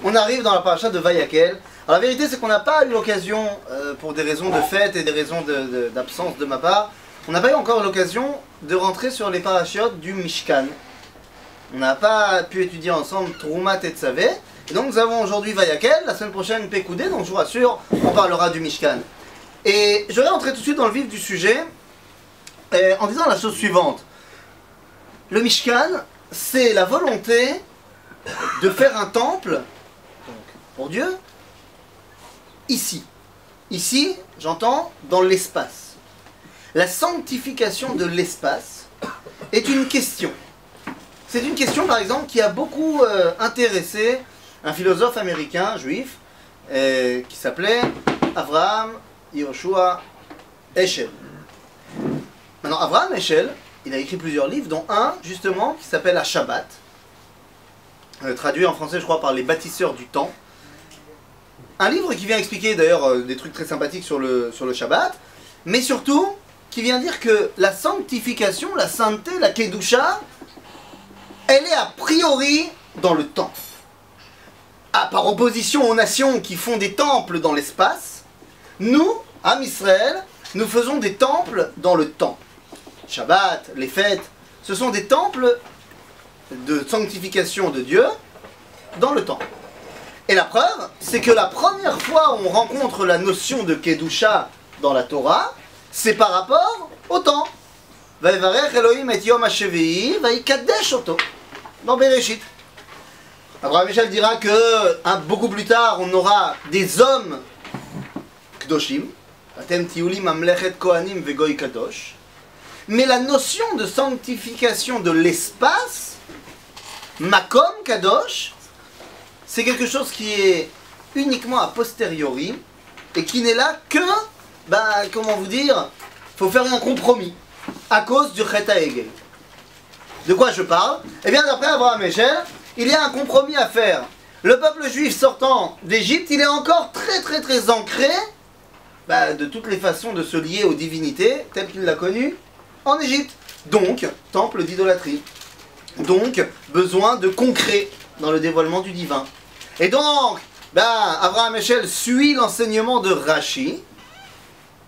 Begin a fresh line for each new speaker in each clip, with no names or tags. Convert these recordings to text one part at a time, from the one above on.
on arrive dans la paracha de Vayakel. Alors la vérité c'est qu'on n'a pas eu l'occasion, pour des raisons de fête et des raisons d'absence de ma part, on n'a pas eu encore l'occasion de rentrer sur les parachiotes du Mishkan. On n'a pas pu étudier ensemble Troumat et Tzavé. Et donc nous avons aujourd'hui Vayakel, la semaine prochaine Pekoudé, donc je vous rassure, on parlera du Mishkan. Et je vais rentrer tout de suite dans le vif du sujet en disant la chose suivante. Le Mishkan, c'est la volonté de faire un temple donc, pour Dieu ici. Ici, j'entends, dans l'espace. La sanctification de l'espace est une question. C'est une question, par exemple, qui a beaucoup intéressé un philosophe américain, juif, qui s'appelait Avraham Yehoshua Heschel. Maintenant, Avraham Heschel, il a écrit plusieurs livres, dont un, justement, qui s'appelle La Shabbat, traduit en français, je crois, par les bâtisseurs du temps. Un livre qui vient expliquer, d'ailleurs, des trucs très sympathiques sur le Shabbat, mais surtout, qui vient dire que la sanctification, la sainteté, la Kedusha, elle est a priori dans le temps. Ah, par opposition aux nations qui font des temples dans l'espace, nous, Am Israël, nous faisons des temples dans le temps. Shabbat, les fêtes, ce sont des temples de sanctification de Dieu dans le temps. Et la preuve, c'est que la première fois où on rencontre la notion de Kedusha dans la Torah, c'est par rapport au temps. Vayevarech Elohim et Yom HaShevi'i vayikadesh oto. Dans Bereshit. Abraham Heschel dira que beaucoup plus tard, on aura des hommes Kdoshim. Atem tiuli mamlechet kohanim vegoy kadosh. Mais la notion de sanctification de l'espace, makom kadosh, c'est quelque chose qui est uniquement a posteriori et qui n'est là que, comment vous dire, faut faire un compromis à cause du Chet HaEgel. De quoi je parle? Eh bien, d'après Abraham Heschel, il y a un compromis à faire. Le peuple juif sortant d'Égypte, il est encore très ancré de toutes les façons de se lier aux divinités telles qu'il l'a connu en Égypte. Donc, temple d'idolâtrie. Donc, besoin de concret dans le dévoilement du divin. Et donc, Abraham Heschel suit l'enseignement de Rashi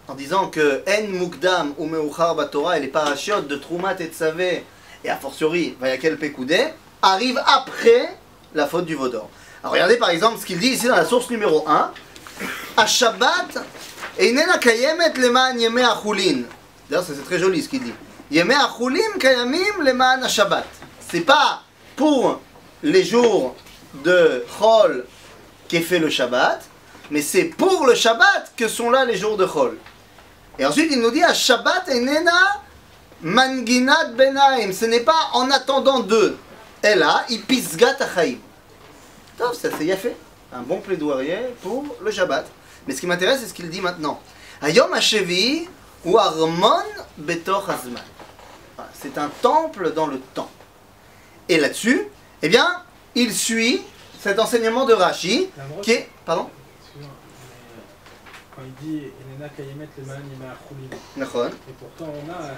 en disant que En Mukdam ou Meuchar Batorah et les parachiotes de Troumat et Tzavé et a fortiori Vayakel Pekoudé arrivent après la faute du Vaudor. Alors regardez par exemple ce qu'il dit ici dans la source numéro 1. A Shabbat Einena kayemet leman yemei achulin. D'ailleurs c'est très joli ce qu'il dit. Yemei achulin kayamim leman ha-Shabbat. C'est pas pour les jours de Chol qu'est fait le Shabbat, mais c'est pour le Shabbat que sont là les jours de Chol. Et ensuite il nous dit a Shabbat Einena manginat benaim. Ce n'est pas en attendant d'eux. Et là, il pisgat achaim. Ça c'est fait. Un bon plaidoyer pour le Shabbat. Mais ce qui m'intéresse, c'est ce qu'il dit maintenant. Hayom HaShevi'i ou Armon Betoch Hazman. C'est un temple dans le temps. Et là-dessus, eh bien, il suit cet enseignement de Rashi qui est... Pardon?
Quand il dit Enena Kayemet Leman Yemei Achulin. Et pourtant on a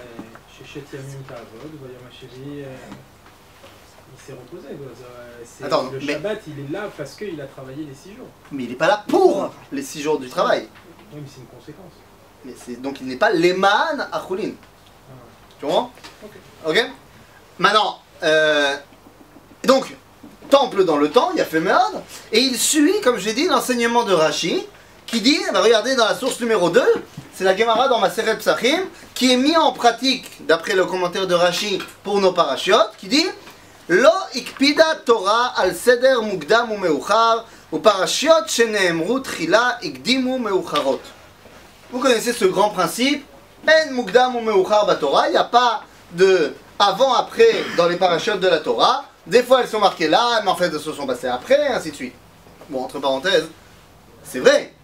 Sheshet Yamim Ta'avod, Vayom HaShevi'i. Il s'est reposé.
Attends,
le Shabbat, il est là parce qu'il a travaillé les 6 jours.
Mais il n'est pas là pour les 6 jours du travail.
Oui, mais c'est une conséquence.
Mais donc il n'est pas Leman Achulin. Tu comprends? Ok. Maintenant, donc, temple dans le temps, il y a fait merde, et il suit, comme j'ai dit, l'enseignement de Rashi, qui dit, regardez dans la source numéro 2, c'est la Gemara dans Maseret Psachim, qui est mis en pratique, d'après le commentaire de Rashi, pour nos parachiotes, qui dit Lo ikpida Torah al seder mukdam u meuchar u parashiot sheneemru tchila ikdimu meucharot. Vous connaissez ce grand principe, en mukdam u meuchar batorah, il n'y a pas de avant-après dans les parachiotes de la Torah. Des fois elles sont marquées là, mais en fait elles se sont passées après, et ainsi de suite. Bon, entre parenthèses, c'est vrai,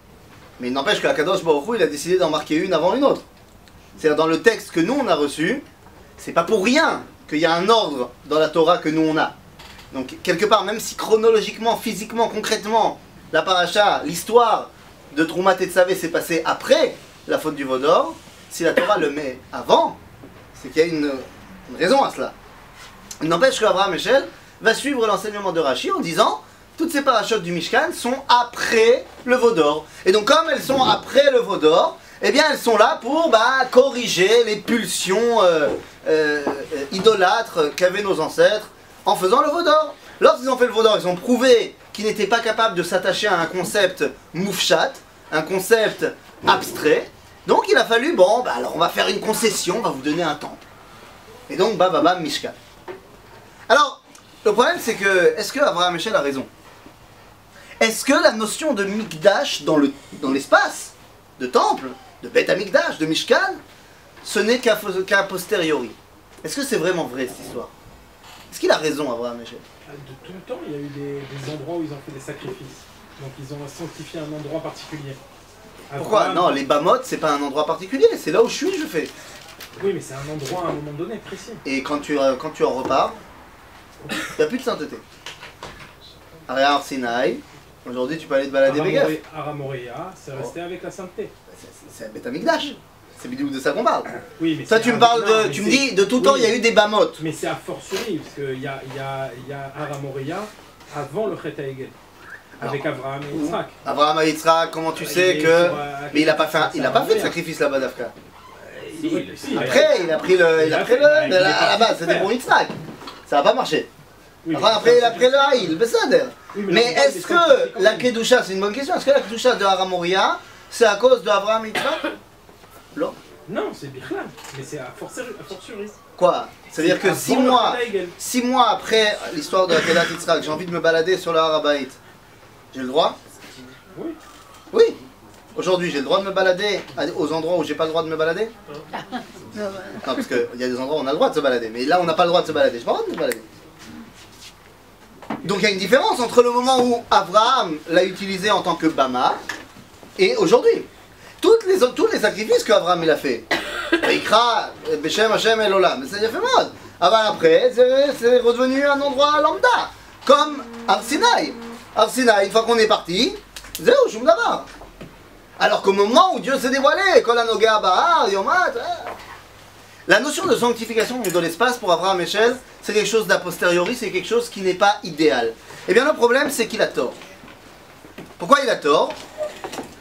mais il n'empêche que Akadosh Baruch Hu, il a décidé d'en marquer une avant une autre. C'est-à-dire dans le texte que nous on a reçu, c'est pas pour rien qu'il y a un ordre dans la Torah que nous on a. Donc quelque part, même si chronologiquement, physiquement, concrètement, la paracha, l'histoire de Troumat et Tzavé s'est passée après la faute du Vaudor, si la Torah le met avant, c'est qu'il y a une raison à cela. Il n'empêche qu'Abraham Heschel va suivre l'enseignement de Rashi en disant toutes ces parachutes du Mishkan sont après le veau d'or. Et donc comme elles sont après le veau d'or, eh bien elles sont là pour corriger les pulsions idolâtres qu'avaient nos ancêtres en faisant le veau d'or. Lorsqu'ils ont fait le veau d'or, ils ont prouvé qu'ils n'étaient pas capables de s'attacher à un concept moufchat, un concept abstrait. Donc il a fallu, alors on va faire une concession, on va vous donner un temple. Et donc, Mishkan. Alors, le problème c'est que, est-ce que Avraham Eshel a raison? Est-ce que la notion de Mikdash dans l'espace, de temple, de Beth Amikdash, de Mishkan, ce n'est qu'à posteriori? Est-ce que c'est vraiment vrai cette histoire? Est-ce qu'il a raison, Avraham Eshel?
De tout le temps, il y a eu des endroits où ils ont fait des sacrifices. Donc ils ont sanctifié un endroit particulier.
Pourquoi? Non, les Bamot, c'est pas un endroit particulier, c'est là où je suis, je fais.
Oui, mais c'est un endroit à un moment donné précis.
Et quand tu en repars, il n'y a plus de sainteté. Ar Sinaï, aujourd'hui tu peux aller te balader Begaf.
Aramoréa, c'est resté avec la sainteté.
C'est Beth Amikdash. C'est bidou de ça qu'on parle.
Oui, mais
toi tu me parles tu me dis de tout temps il y a eu des Bamot.
Mais c'est a fortiori, parce qu'il y a Aramoréa avant le Chet HaEgel. Avec Abraham et Yitzhak.
Abraham et Yitzhak, comment tu sais que. Mais il n'a pas fait de sacrifice là-bas d'Afka. Après, il a pris à la base, c'était pour Yitzhak. Ça n'a pas marché. Après, il a pris le Haïl, Besséder. Mais est-ce que la Kedusha, c'est une bonne question, est-ce que la Kedusha de Aramoria, c'est à cause d'Abraham et Yitzhak?
Non, c'est Bichlam, mais c'est à fortiori.
Quoi? C'est-à-dire que 6 mois après l'histoire de la Kedat Yitzhak, j'ai envie de me balader sur le Harabaït. J'ai le droit?
Oui.
Oui. Aujourd'hui, j'ai le droit de me balader aux endroits où j'ai pas le droit de me balader? Non, parce qu'il y a des endroits où on a le droit de se balader, mais là on n'a pas le droit de se balader. J'ai pas le droit de me balader. Donc il y a une différence entre le moment où Abraham l'a utilisé en tant que Bama et aujourd'hui. Tous les sacrifices qu'Abraham il a fait. Ikra, Beshem Hashem El Olam, mais ça y a fait mode. Après, c'est redevenu un endroit lambda, comme Har Sinaï. Har Sinaï, une fois qu'on est parti, zéro, Shum Davar. Alors qu'au moment où Dieu s'est dévoilé, Kol Hanoga Bahar, Yomat, la notion de sanctification de l'espace pour Avraham Eshel, c'est quelque chose d'a posteriori, c'est quelque chose qui n'est pas idéal. Eh bien le problème c'est qu'il a tort. Pourquoi il a tort?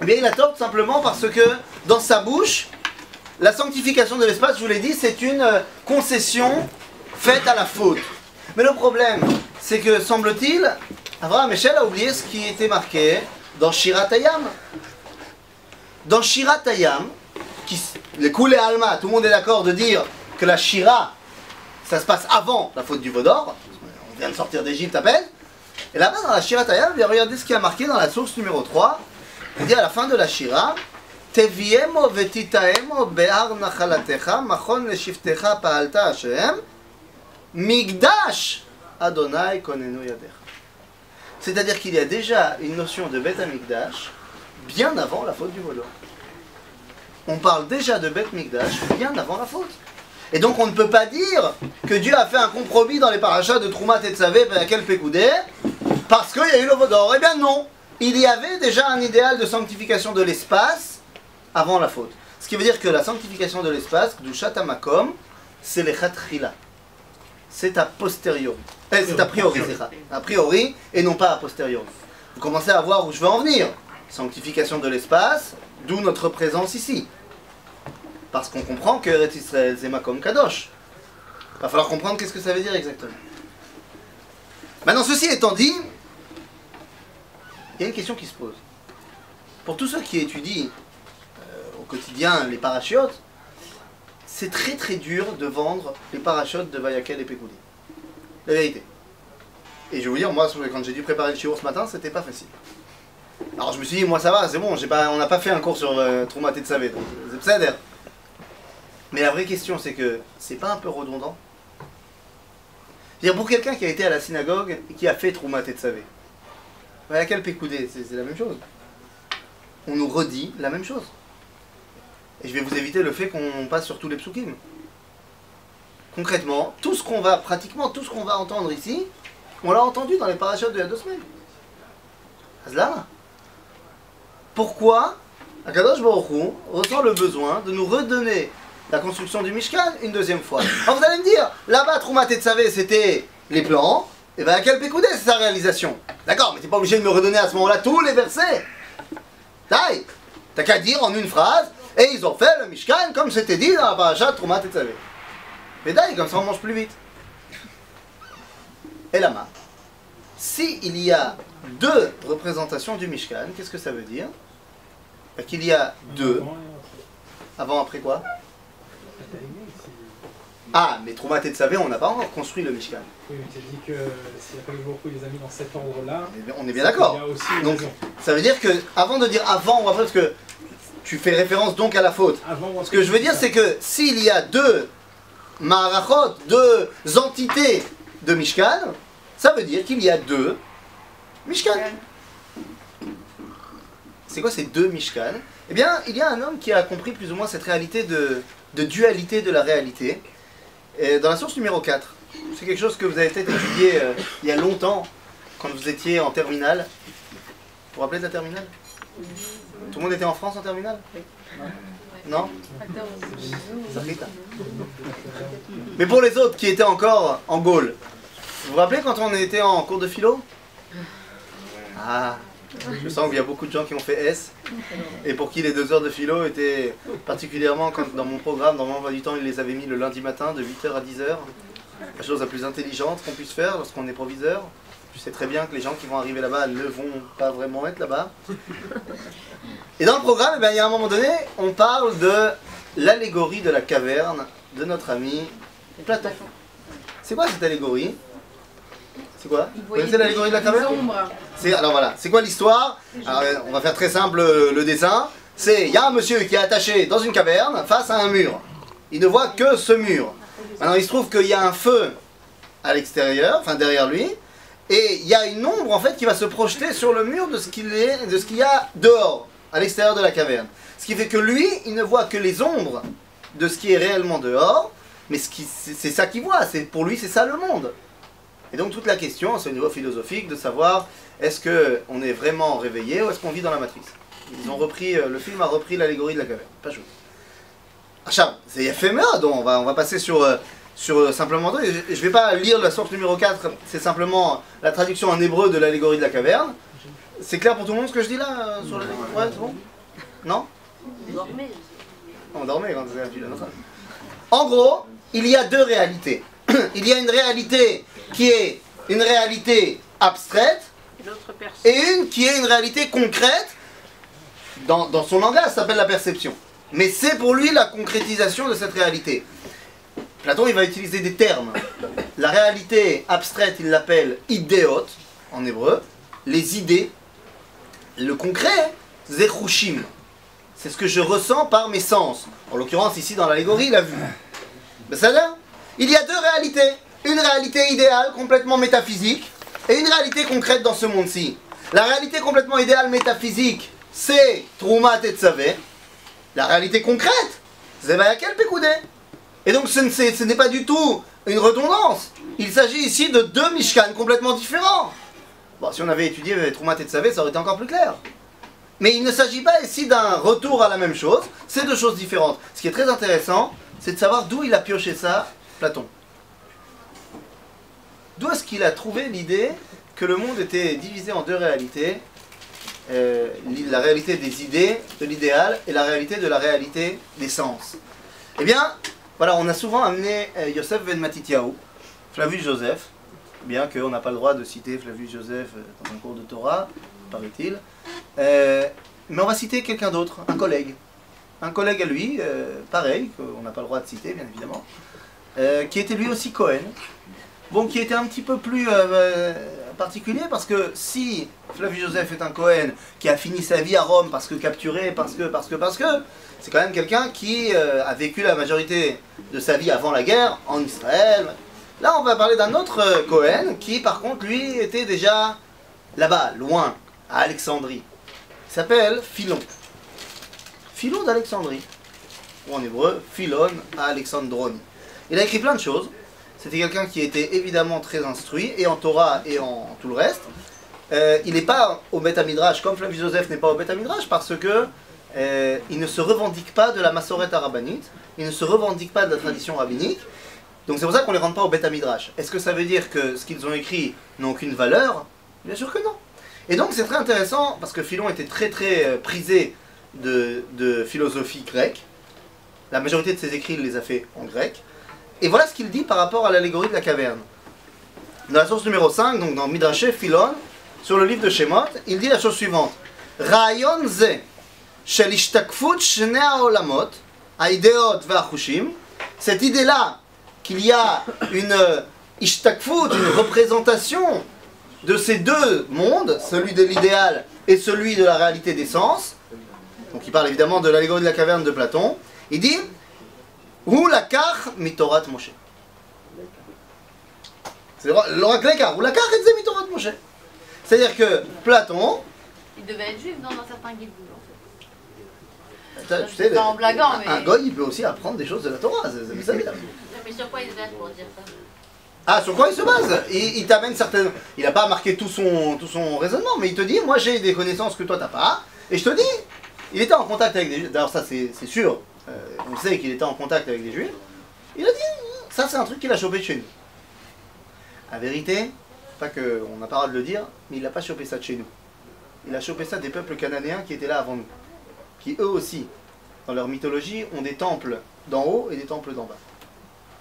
Eh bien il a tort tout simplement parce que dans sa bouche, la sanctification de l'espace, je vous l'ai dit, c'est une concession faite à la faute. Mais le problème, c'est que semble-t-il, Avraham Eshel a oublié ce qui était marqué dans Shirat Hayam. Dans Shirat Hayam, les Koulé Alma, tout le monde est d'accord de dire que la Shira, ça se passe avant la faute du veau d'or. On vient de sortir d'Égypte à peine. Et là-bas, dans la Shirat Hayam, regardez ce qui est marqué dans la source numéro 3. Il dit à la fin de la Shira, Teviemo vetitaemo be'ar nachalatecha, machon leshiftecha pa'alta Hashem, Migdash Adonai konenu yadecha. C'est-à-dire qu'il y a déjà une notion de Beth Amikdash bien avant la faute du veau d'or. On parle déjà de Beth Mikdash bien avant la faute. Et donc on ne peut pas dire que Dieu a fait un compromis dans les parachas de Troumat et Tzavé, Bayakel Pekoudé, parce qu'il y a eu le veau d'or. Eh bien non, il y avait déjà un idéal de sanctification de l'espace avant la faute. Ce qui veut dire que la sanctification de l'espace, Kdushat HaMakom, c'est les Chatrila. C'est a posteriori. C'est a priori, c'est ça. A priori et non pas a posteriori. Vous commencez à voir où je veux en venir. Sanctification de l'espace, d'où notre présence ici. Parce qu'on comprend que Eretz Israël, c'est Makom Kadosh. Il va falloir comprendre qu'est-ce que ça veut dire exactement. Maintenant, ceci étant dit, il y a une question qui se pose. Pour tous ceux qui étudient au quotidien les parachutes, c'est très très dur de vendre les parachutes de Vayakel et Pekoudi. La vérité. Et je vais vous dire, moi, quand j'ai dû préparer le shiur ce matin, c'était pas facile. Alors je me suis dit, moi ça va, c'est bon, on n'a pas fait un cours sur Troumat et Tzavé, donc c'est pseudo. Mais la vraie question, c'est que c'est pas un peu redondant? C'est-à-dire pour quelqu'un qui a été à la synagogue et qui a fait Troumat et Tzavé, Vayakel Pekoudé, c'est la même chose. On nous redit la même chose. Et je vais vous éviter le fait qu'on passe sur tous les psukim. Concrètement, pratiquement tout ce qu'on va entendre ici, on l'a entendu dans les parachutes de la 2 semaines. Là, pourquoi Akadosh Baruch Hu ressent le besoin de nous redonner la construction du Mishkan une deuxième fois? Alors vous allez me dire, là-bas Troumat et Tzavé c'était les plans, Et bien, quel pécoudé, c'est sa réalisation. D'accord, mais t'es pas obligé de me redonner à ce moment-là tous les versets. Taï, t'as qu'à dire en une phrase, et ils ont fait le Mishkan comme c'était dit dans la paracha Troumat Tetzavé. Mais taï, comme ça on mange plus vite. Et là-bas, s'il y a deux représentations du Mishkan, qu'est-ce que ça veut dire? Qu'il y a deux. Avant, après quoi? Ah, mais Troumat Tetzavé, on n'a pas encore construit le Mishkan.
Oui, mais tu as dit que si la beaucoup les a mis dans cet ordre-là,
on est bien d'accord. Donc, ça veut dire que, avant de dire avant ou après, parce que tu fais référence donc à la faute. Ce que je veux dire, c'est que s'il y a deux Maharachot, deux entités de Mishkan, ça veut dire qu'il y a deux Mishkan. C'est quoi ces deux Mishkan? Eh bien, il y a un homme qui a compris plus ou moins cette réalité de dualité de la réalité. Et dans la source numéro 4, c'est quelque chose que vous avez peut-être étudié il y a longtemps, quand vous étiez en terminale. Vous vous rappelez de la terminale? Tout le monde était en France en terminale? Non? Mais pour les autres qui étaient encore en Gaule, vous vous rappelez quand on était en cours de philo? Ah, je sens qu'il y a beaucoup de gens qui ont fait S, et pour qui les 2 heures de philo étaient particulièrement, quand dans mon programme, dans mon emploi du temps, ils les avaient mis le lundi matin de 8h à 10h. La chose la plus intelligente qu'on puisse faire lorsqu'on est proviseur. Je sais très bien que les gens qui vont arriver là-bas ne vont pas vraiment être là-bas. Et dans le programme, eh bien, il y a un moment donné, on parle de l'allégorie de la caverne de notre ami Platon. C'est quoi cette allégorie? C'est quoi? Vous connaissez l'allégorie de la caverne? Alors voilà, c'est quoi l'histoire? On va faire très simple le dessin. Il y a un monsieur qui est attaché dans une caverne face à un mur. Il ne voit que ce mur. Maintenant il se trouve qu'il y a un feu à l'extérieur, enfin derrière lui, et il y a une ombre en fait qui va se projeter sur le mur de ce qu'il y a dehors, à l'extérieur de la caverne. Ce qui fait que lui, il ne voit que les ombres de ce qui est réellement dehors, mais c'est ça qu'il voit, pour lui c'est ça le monde. Et donc toute la question, c'est au niveau philosophique, de savoir est-ce qu'on est vraiment réveillé ou est-ce qu'on vit dans la matrice. Ils ont repris, le film a repris l'allégorie de la caverne. Pas chaud. Achab, c'est éphémère, donc on va passer sur simplement deux. Je ne vais pas lire la source numéro 4, c'est simplement la traduction en hébreu de l'allégorie de la caverne. C'est clair pour tout le monde ce que je dis là sur le... Ouais, c'est bon? Non? On dormait quand c'était la En gros, il y a deux réalités. Il y a une réalité qui est une réalité abstraite et une qui est une réalité concrète. Dans son langage, ça s'appelle la perception. Mais c'est pour lui la concrétisation de cette réalité. Platon, il va utiliser des termes. La réalité abstraite, il l'appelle idéot, en hébreu. Les idées. Le concret, zechushim. C'est ce que je ressens par mes sens. En l'occurrence, ici, dans l'allégorie, la vue. Ben, ça là, il y a deux réalités. Une réalité idéale, complètement métaphysique, et une réalité concrète dans ce monde-ci. La réalité complètement idéale, métaphysique, c'est Troumat Tetzavé. La réalité concrète, c'est Vayakel Pekoudé. Et donc ce n'est pas du tout une redondance. Il s'agit ici de deux Mishkan complètement différents. Bon, si on avait étudié Troumat Tetzavé, ça aurait été encore plus clair. Mais il ne s'agit pas ici d'un retour à la même chose, c'est deux choses différentes. Ce qui est très intéressant, c'est de savoir d'où il a pioché ça, Platon. D'où est-ce qu'il a trouvé l'idée que le monde était divisé en deux réalités, la réalité des idées, de l'idéal, et la réalité de la réalité des sens? Eh bien, voilà, on a souvent amené Yosef ben Matityahu, Flavius Joseph, bien qu'on n'a pas le droit de citer Flavius Joseph dans un cours de Torah, paraît-il, mais on va citer quelqu'un d'autre, un collègue à lui, pareil, qu'on n'a pas le droit de citer, bien évidemment, qui était lui aussi Cohen. Bon, qui était un petit peu plus particulier, parce que si Flavius Joseph est un Cohen qui a fini sa vie à Rome parce que capturé, parce que, c'est quand même quelqu'un qui a vécu la majorité de sa vie avant la guerre en Israël. Là, on va parler d'un autre Cohen qui, par contre, lui, était déjà là-bas, loin, à Alexandrie. Il s'appelle Philon. Philon d'Alexandrie, ou en hébreu, Philon à Alexandrone. Il a écrit plein de choses. C'était quelqu'un qui était évidemment très instruit, et en Torah et en tout le reste. Il n'est pas au Beth Midrash, comme Flavius Joseph n'est pas au Beth Midrash, parce que il ne se revendique pas de la Massoret Arabanite, il ne se revendique pas de la tradition rabbinique, Donc c'est pour ça qu'on ne les rentre pas au Beth Midrash. Est-ce que ça veut dire que ce qu'ils ont écrit n'a aucune valeur? Bien sûr que non. Et donc c'est très intéressant, parce que Philon était très prisé de philosophie grecque. La majorité de ses écrits, il les a fait en grec. Et voilà ce qu'il dit par rapport à l'allégorie de la caverne. Dans la source numéro 5, donc dans Midrashé Philon, sur le livre de Shemot, il dit la chose suivante. Ra'ayon ze shel ishtakfut shnei ha'olamot, ha'idéot ve'achushim. Cette idée-là, qu'il y a une ishtakfut, une représentation de ces deux mondes, celui de l'idéal et celui de la réalité des sens. Donc il parle évidemment de l'allégorie de la caverne de Platon. Il dit Hu lakach mitorat Moshe. C'est l'oracle l'écart. Hu lakach et c'est mitorat Moshe. C'est-à-dire que Platon.
Il devait être juif dans certains guides.
Tu sais,
en blaguant, mais...
un goy il peut aussi apprendre des choses de la Torah. Vous savez là.
Mais sur quoi il se base pour dire ça?
Ah, sur quoi il se base? Il t'amène certaines. Il n'a pas marqué tout son raisonnement, mais il te dit moi j'ai des connaissances que toi t'as pas. Et je te dis, il était en contact avec des juifs. D'ailleurs, ça c'est sûr. On sait qu'il était en contact avec des juifs. Il a dit ça c'est un truc qu'il a chopé de chez nous. La vérité, pas qu'on n'a pas le droit de le dire, mais il n'a pas chopé ça de chez nous. Il a chopé ça des peuples cananéens qui étaient là avant nous. Qui eux aussi, dans leur mythologie, ont des temples d'en haut et des temples d'en bas.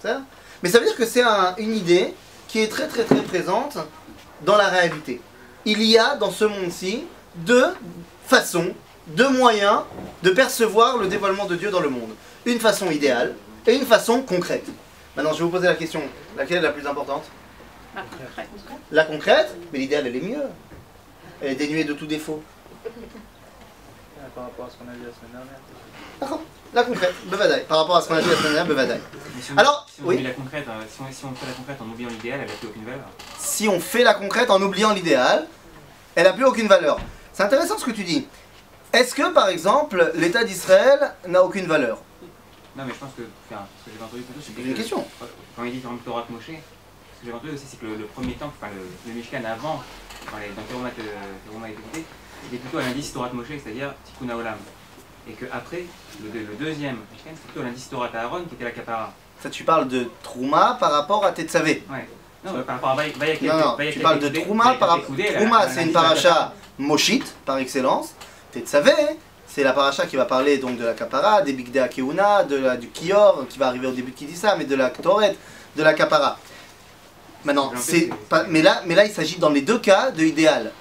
C'est ça? Mais ça veut dire que c'est une idée qui est très présente dans la réalité. Il y a dans ce monde-ci deux façons, deux moyens de percevoir le dévoilement de Dieu dans le monde. Une façon idéale et une façon concrète. Maintenant je vais vous poser la question, laquelle est la plus importante?
La concrète.
La concrète, mais l'idéal elle est mieux. Elle est dénuée de tout défaut.
Par rapport à ce qu'on a dit la semaine dernière.
D'accord. La concrète, bevadaï. Par rapport à ce qu'on a dit la semaine dernière, bevadaï.
Alors, si on
oui.
oublie la concrète, si on fait la concrète en oubliant l'idéal, elle n'a plus aucune valeur.
Si on fait la concrète en oubliant l'idéal, elle n'a plus aucune valeur. C'est intéressant ce que tu dis. Est-ce que, par exemple, l'État d'Israël n'a aucune valeur?
Non, mais je pense que, ce que j'ai entendu plutôt, c'est
C'est une question.
Quand il dit par exemple Torah Moshe, ce que j'ai entendu aussi, c'est que le premier temple, enfin le Mishkan avant, dans Teruma était il est plutôt à l'indice Torah Moshe, c'est-à-dire Tikkun Haolam. Et qu'après, le deuxième Mishkan, c'est plutôt l'indice Torah Aaron qui était la Kapara.
Ça, tu parles de Trouma par rapport à Tetzavé.
Ouais. Non, par rapport à Vayakel.
Non, tu parles de Trouma par rapport. Trouma, c'est une paracha moshite par excellence. Tetzavé, c'est la paracha qui va parler donc de la Kapara, des Bigdei Keuna, du Kior, qui va arriver au début de Kidissa, mais de la Ktoret, de la Kapara. Maintenant, mais là, il s'agit dans les deux cas de idéal.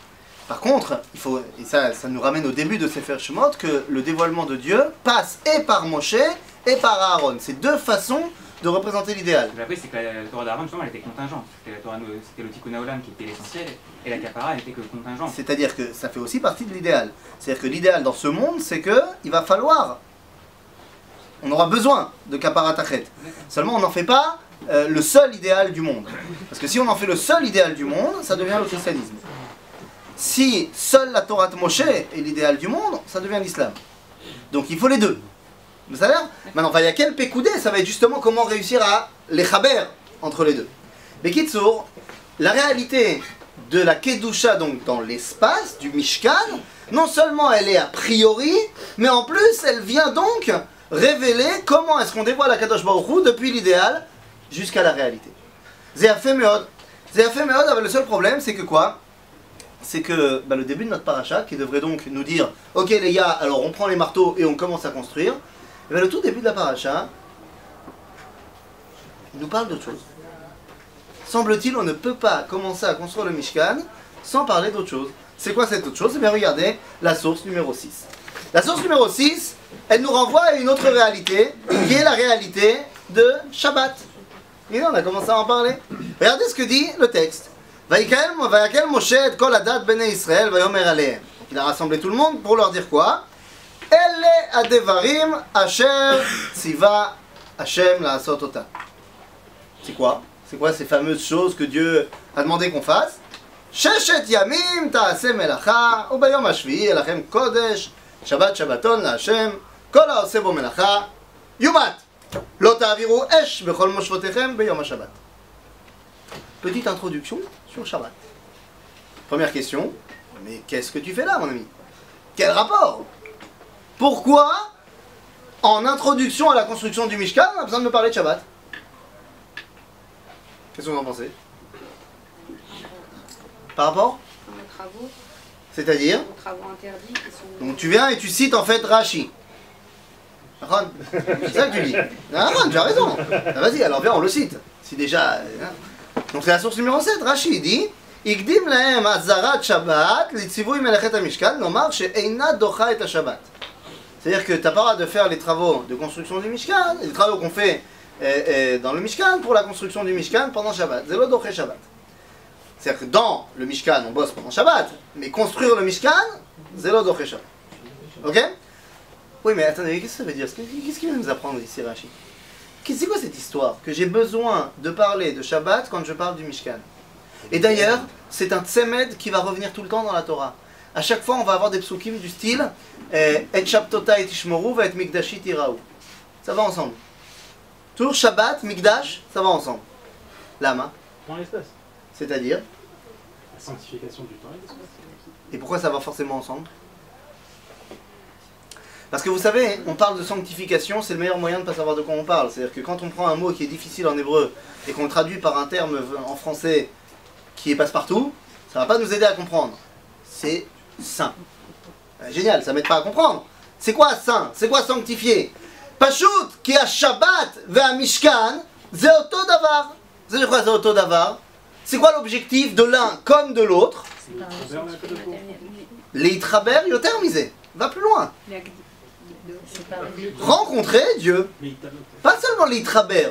Par contre, il faut, et ça nous ramène au début de Sefer Shemot, que le dévoilement de Dieu passe et par Moshe et par Aaron. C'est deux façons de représenter l'idéal.
Après, c'est que la Torah d'Aaron, justement, elle était contingente. C'était le Tikkun Haolam qui était l'essentiel, et la Kapara, elle était que contingente.
C'est-à-dire que ça fait aussi partie de l'idéal. C'est-à-dire que l'idéal dans ce monde, c'est qu'il va falloir, on aura besoin de Kapara Tachet. Seulement, on n'en fait pas le seul idéal du monde. Parce que si on en fait le seul idéal du monde, ça devient le christianisme. Si seule la Torah de Moshe est l'idéal du monde, ça devient l'islam. Donc il faut les deux. Vous savez? Maintenant, Vayakel Pekoudé, ça va être justement comment réussir à les chaber entre les deux. Mais Kitsour, la réalité de la Kedusha, donc dans l'espace du Mishkan, non seulement elle est a priori, mais en plus elle vient donc révéler comment est-ce qu'on dévoile la Kadosh Baruch Hu depuis l'idéal jusqu'à la réalité. Zéafé Meod. Zéafé Meod avait le seul problème, c'est que quoi? C'est que le début de notre paracha, qui devrait donc nous dire ok les gars, alors on prend les marteaux et on commence à construire, et le tout début de la paracha, il nous parle d'autre chose. Semble-t-il, on ne peut pas commencer à construire le Mishkan sans parler d'autre chose. C'est quoi cette autre chose? Eh bien regardez la source numéro 6. La source numéro 6, elle nous renvoie à une autre réalité, qui est la réalité de Shabbat. Et là, on a commencé à en parler. Regardez ce que dit le texte. Vayakel Moshe et kol adat bnei Israël vayomer alehem. Il a rassemblé tout le monde pour leur dire quoi? Ele adevarim asher tziva Hashem la'asot ota. C'est quoi? C'est quoi ces fameuses choses que Dieu a demandé qu'on fasse? Sheshet yamim ta'aseh melacha ubayom hashvi'i elachem kodesh Shabbat Shabbaton la'Hashem kol ha'oseh bo melacha yumat lo ta'aviru esh bechol moshvotechem beyom ha'Shabbat. Petite introduction sur Shabbat. Première question, mais qu'est-ce que tu fais là, mon ami? Quel rapport? Pourquoi, en introduction à la construction du Mishkan, on a besoin de me parler de Shabbat? Qu'est-ce que vous en pensez? Par rapport?
Dans les travaux,
C'est-à-dire?
aux travaux interdits qui sont...
Donc tu viens et tu cites en fait Rashi. Ron, c'est ça que tu dis. Ah, Ron, tu as raison. Ah, vas-y, alors viens, on le cite. Si déjà... Donc c'est la source numéro 7. Rashi dit Ikdim lahem azarat Shabbat litzivui melechet hamishkan lomar she'eina docha et Shabbat. C'est-à-dire que tu n'as pas le droit de faire les travaux de construction du Mishkan, les travaux qu'on fait dans le Mishkan pour la construction du Mishkan pendant Shabbat. Zelo doche Shabbat. C'est-à-dire que dans le Mishkan, on bosse pendant Shabbat, mais construire le Mishkan, zelo doche Shabbat. Ok? Oui, mais attendez, qu'est-ce que ça veut dire? Qu'est-ce qu'il vient nous apprendre ici, Rashi? C'est quoi cette histoire? Que j'ai besoin de parler de Shabbat quand je parle du Mishkan. Et d'ailleurs, c'est un tsemed qui va revenir tout le temps dans la Torah. À chaque fois, on va avoir des psukim du style Et Shabtota et Tishmoru va être Mikdashi Tiraou. Ça va ensemble. Toujours Shabbat, Mikdash, ça va ensemble. Lama.
Temps et l'espace.
C'est-à-dire?
La sanctification du temps et l'espace.
Et pourquoi ça va forcément ensemble? Parce que vous savez, on parle de sanctification, c'est le meilleur moyen de ne pas savoir de quoi on parle. C'est-à-dire que quand on prend un mot qui est difficile en hébreu et qu'on le traduit par un terme en français qui est passe-partout, ça ne va pas nous aider à comprendre. C'est saint. Génial, ça m'aide pas à comprendre. C'est quoi saint? C'est quoi sanctifié? Pashut qui a Shabbat ve'a Mishkan, c'est auto davar. C'est quoi c'est auto davar? C'est quoi l'objectif de l'un comme de l'autre? Leitraber yoter misé. Va plus loin. Rencontrer Dieu. Pas seulement leitraber.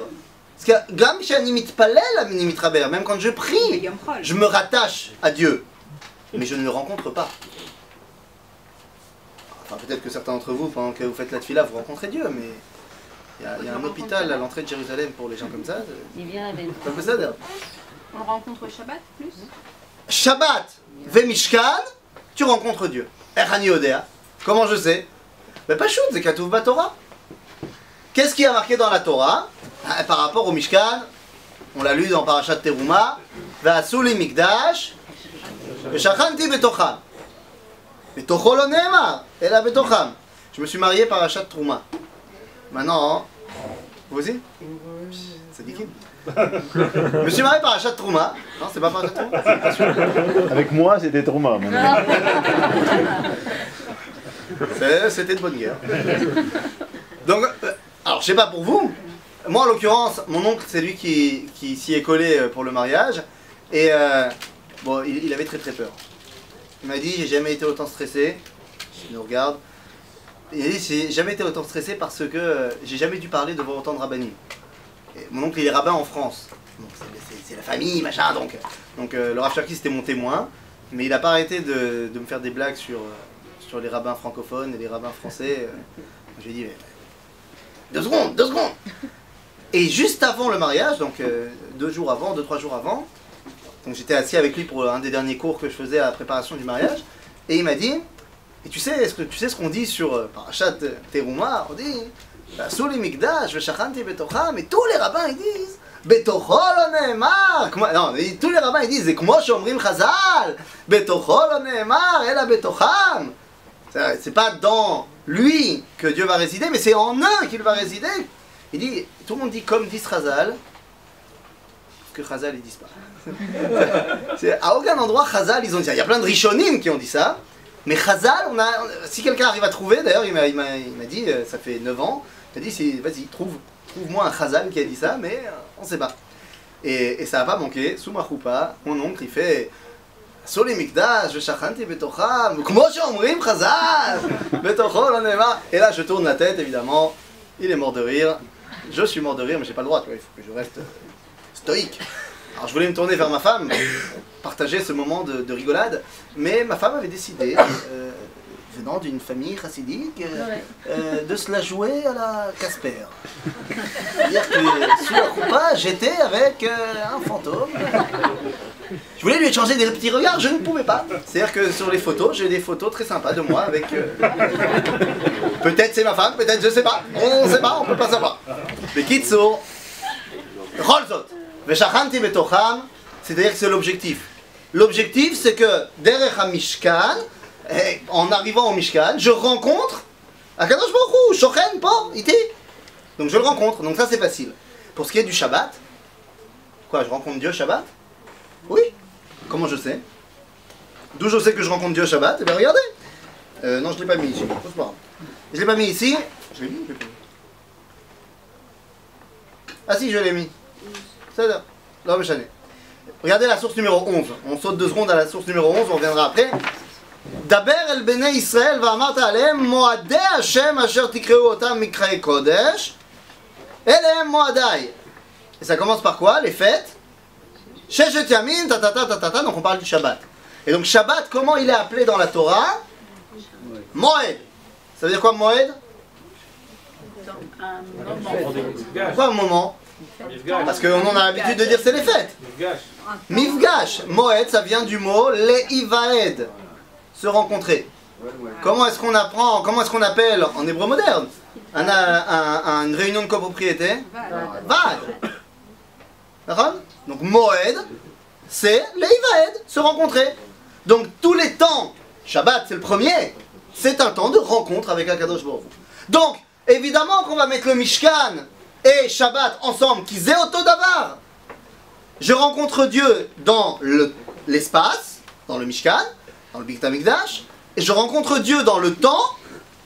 Parce que gam shani mitpalel ani mitraber. Même quand je prie, je me rattache à Dieu. Mais je ne le rencontre pas. Enfin, peut-être que certains d'entre vous, pendant que vous faites la tefila, vous rencontrez Dieu, mais il y a un hôpital à l'entrée de Jérusalem pour les gens comme ça.
Il vient avec.
C'est un peu ça d'ailleurs.
On le rencontre au Shabbat plus?
Shabbat, ve Mishkan, tu rencontres Dieu. Erani Odea. Comment je sais? Mais pas chou, c'est Katuv Torah. Qu'est-ce qui a marqué dans la Torah par rapport au Mishkan? On l'a lu dans Parashat Teruma. Ve'asuli Mikdash, ve'shachanti betocham. Betocho lo ne'emar, ela betocham. Je me suis marié par Parashat Teruma. Maintenant, vous aussi? C'est dit qui? Je me suis marié par Parashat Teruma. Non, c'est pas Parashat Teruma.
Avec moi, c'était Trouma.
C'était de bonne guerre. Donc, alors je sais pas pour vous, moi en l'occurrence, mon oncle c'est lui qui s'y est collé pour le mariage, et bon, il avait très peur. Il m'a dit, j'ai jamais été autant stressé, il nous regarde, il a dit, j'ai jamais été autant stressé parce que j'ai jamais dû parler devant autant de rabbinim. Et mon oncle il est rabbin en France, c'est la famille, machin, donc le Rav Cherki c'était mon témoin, mais il a pas arrêté de me faire des blagues sur les rabbins francophones et les rabbins français. J'ai dit, mais, 2 secondes. Et juste avant le mariage, donc 2 jours avant, 2-3 jours avant, donc j'étais assis avec lui pour un des derniers cours que je faisais à la préparation du mariage, et il m'a dit, et tu sais ce qu'on dit sur Parashat Teruma? On dit, Souli Mikdash, Veshachanti Betocham, et tous les rabbins ils disent, Betocho lo ne'emar. Non, tous les rabbins ils disent, c'est comme Shomrim Chazal, Betocho lo ne'emar, ela Betocham. C'est pas dans lui que Dieu va résider, mais c'est en eux qu'il va résider. Il dit, tout le monde dit comme dit Chazal, que Chazal ils disent pas. À aucun endroit Chazal ils ont dit ça. Il y a plein de Rishonim qui ont dit ça, mais Chazal, si quelqu'un arrive à trouver, d'ailleurs il m'a dit, ça fait 9 ans, il m'a dit, vas-y, trouve-moi un Chazal qui a dit ça, mais on sait pas. Et ça n'a pas manqué, sous ma choupa, mon oncle il fait Souli Mikdash, Veshachanti Betocham, Kmo sheomrim Chazal, Betocho lo ne'emar. Et là je tourne la tête évidemment, il est mort de rire, je suis mort de rire mais j'ai pas le droit, tu vois, il faut que je reste stoïque. Alors je voulais me tourner vers ma femme, partager ce moment de rigolade, mais ma femme avait décidé, venant d'une famille chassidique, de se la jouer à la Casper. C'est-à-dire que sous la choupa, j'étais avec un fantôme. Je voulais lui échanger des petits regards, je ne pouvais pas. C'est-à-dire que sur les photos, j'ai des photos très sympas de moi avec... Peut-être c'est ma femme, peut-être je sais pas. On ne sait pas, on peut pas savoir. Mais Kitsour, Rolzot, Veshachanti Betocham, c'est-à-dire que c'est l'objectif. L'objectif c'est que derech HaMishkan, en arrivant au Mishkan, je rencontre Akadosh Baruch Hu, Shochen Po, Iti. Donc je le rencontre, donc ça c'est facile. Pour ce qui est du Shabbat, Quoi, je rencontre Dieu Shabbat? Oui. Comment je sais? D'où je sais que je rencontre Dieu Shabbat? Eh bien regardez. Non, je ne l'ai pas mis ici. C'est pas grave. Je ne l'ai pas mis ici. Je l'ai mis ou je l'ai pas mis? Ah si, je l'ai mis. C'est là. Là, mais regardez la source numéro 11. On saute 2 secondes à la source numéro 11, on reviendra après. Daber el bnei Israël va'amarta alehem moadei Hashem asher tikreu otam mikraei kodesh elehem moadai. Et ça commence par quoi? Les fêtes. Sheshet yamin, ta. Donc on parle du Shabbat. Et donc Shabbat, comment il est appelé dans la Torah? Moed. Ça veut dire quoi Moed? Pourquoi un moment? Parce qu'on en a l'habitude de dire c'est les fêtes. Mifgash. Moed, ça vient du mot leivaed, se rencontrer. Comment est-ce qu'on apprend, comment est-ce qu'on appelle en hébreu moderne une réunion de copropriété? Vad. Donc Moed, c'est leivaed, se rencontrer. Donc tous les temps, Shabbat c'est le premier, c'est un temps de rencontre avec Akadosh Baruch Hu. Donc évidemment qu'on va mettre le Mishkan et Shabbat ensemble, qui zéoto davar. Je rencontre Dieu dans l'espace, dans le Mishkan, dans le Beit HaMikdash, et je rencontre Dieu dans le temps,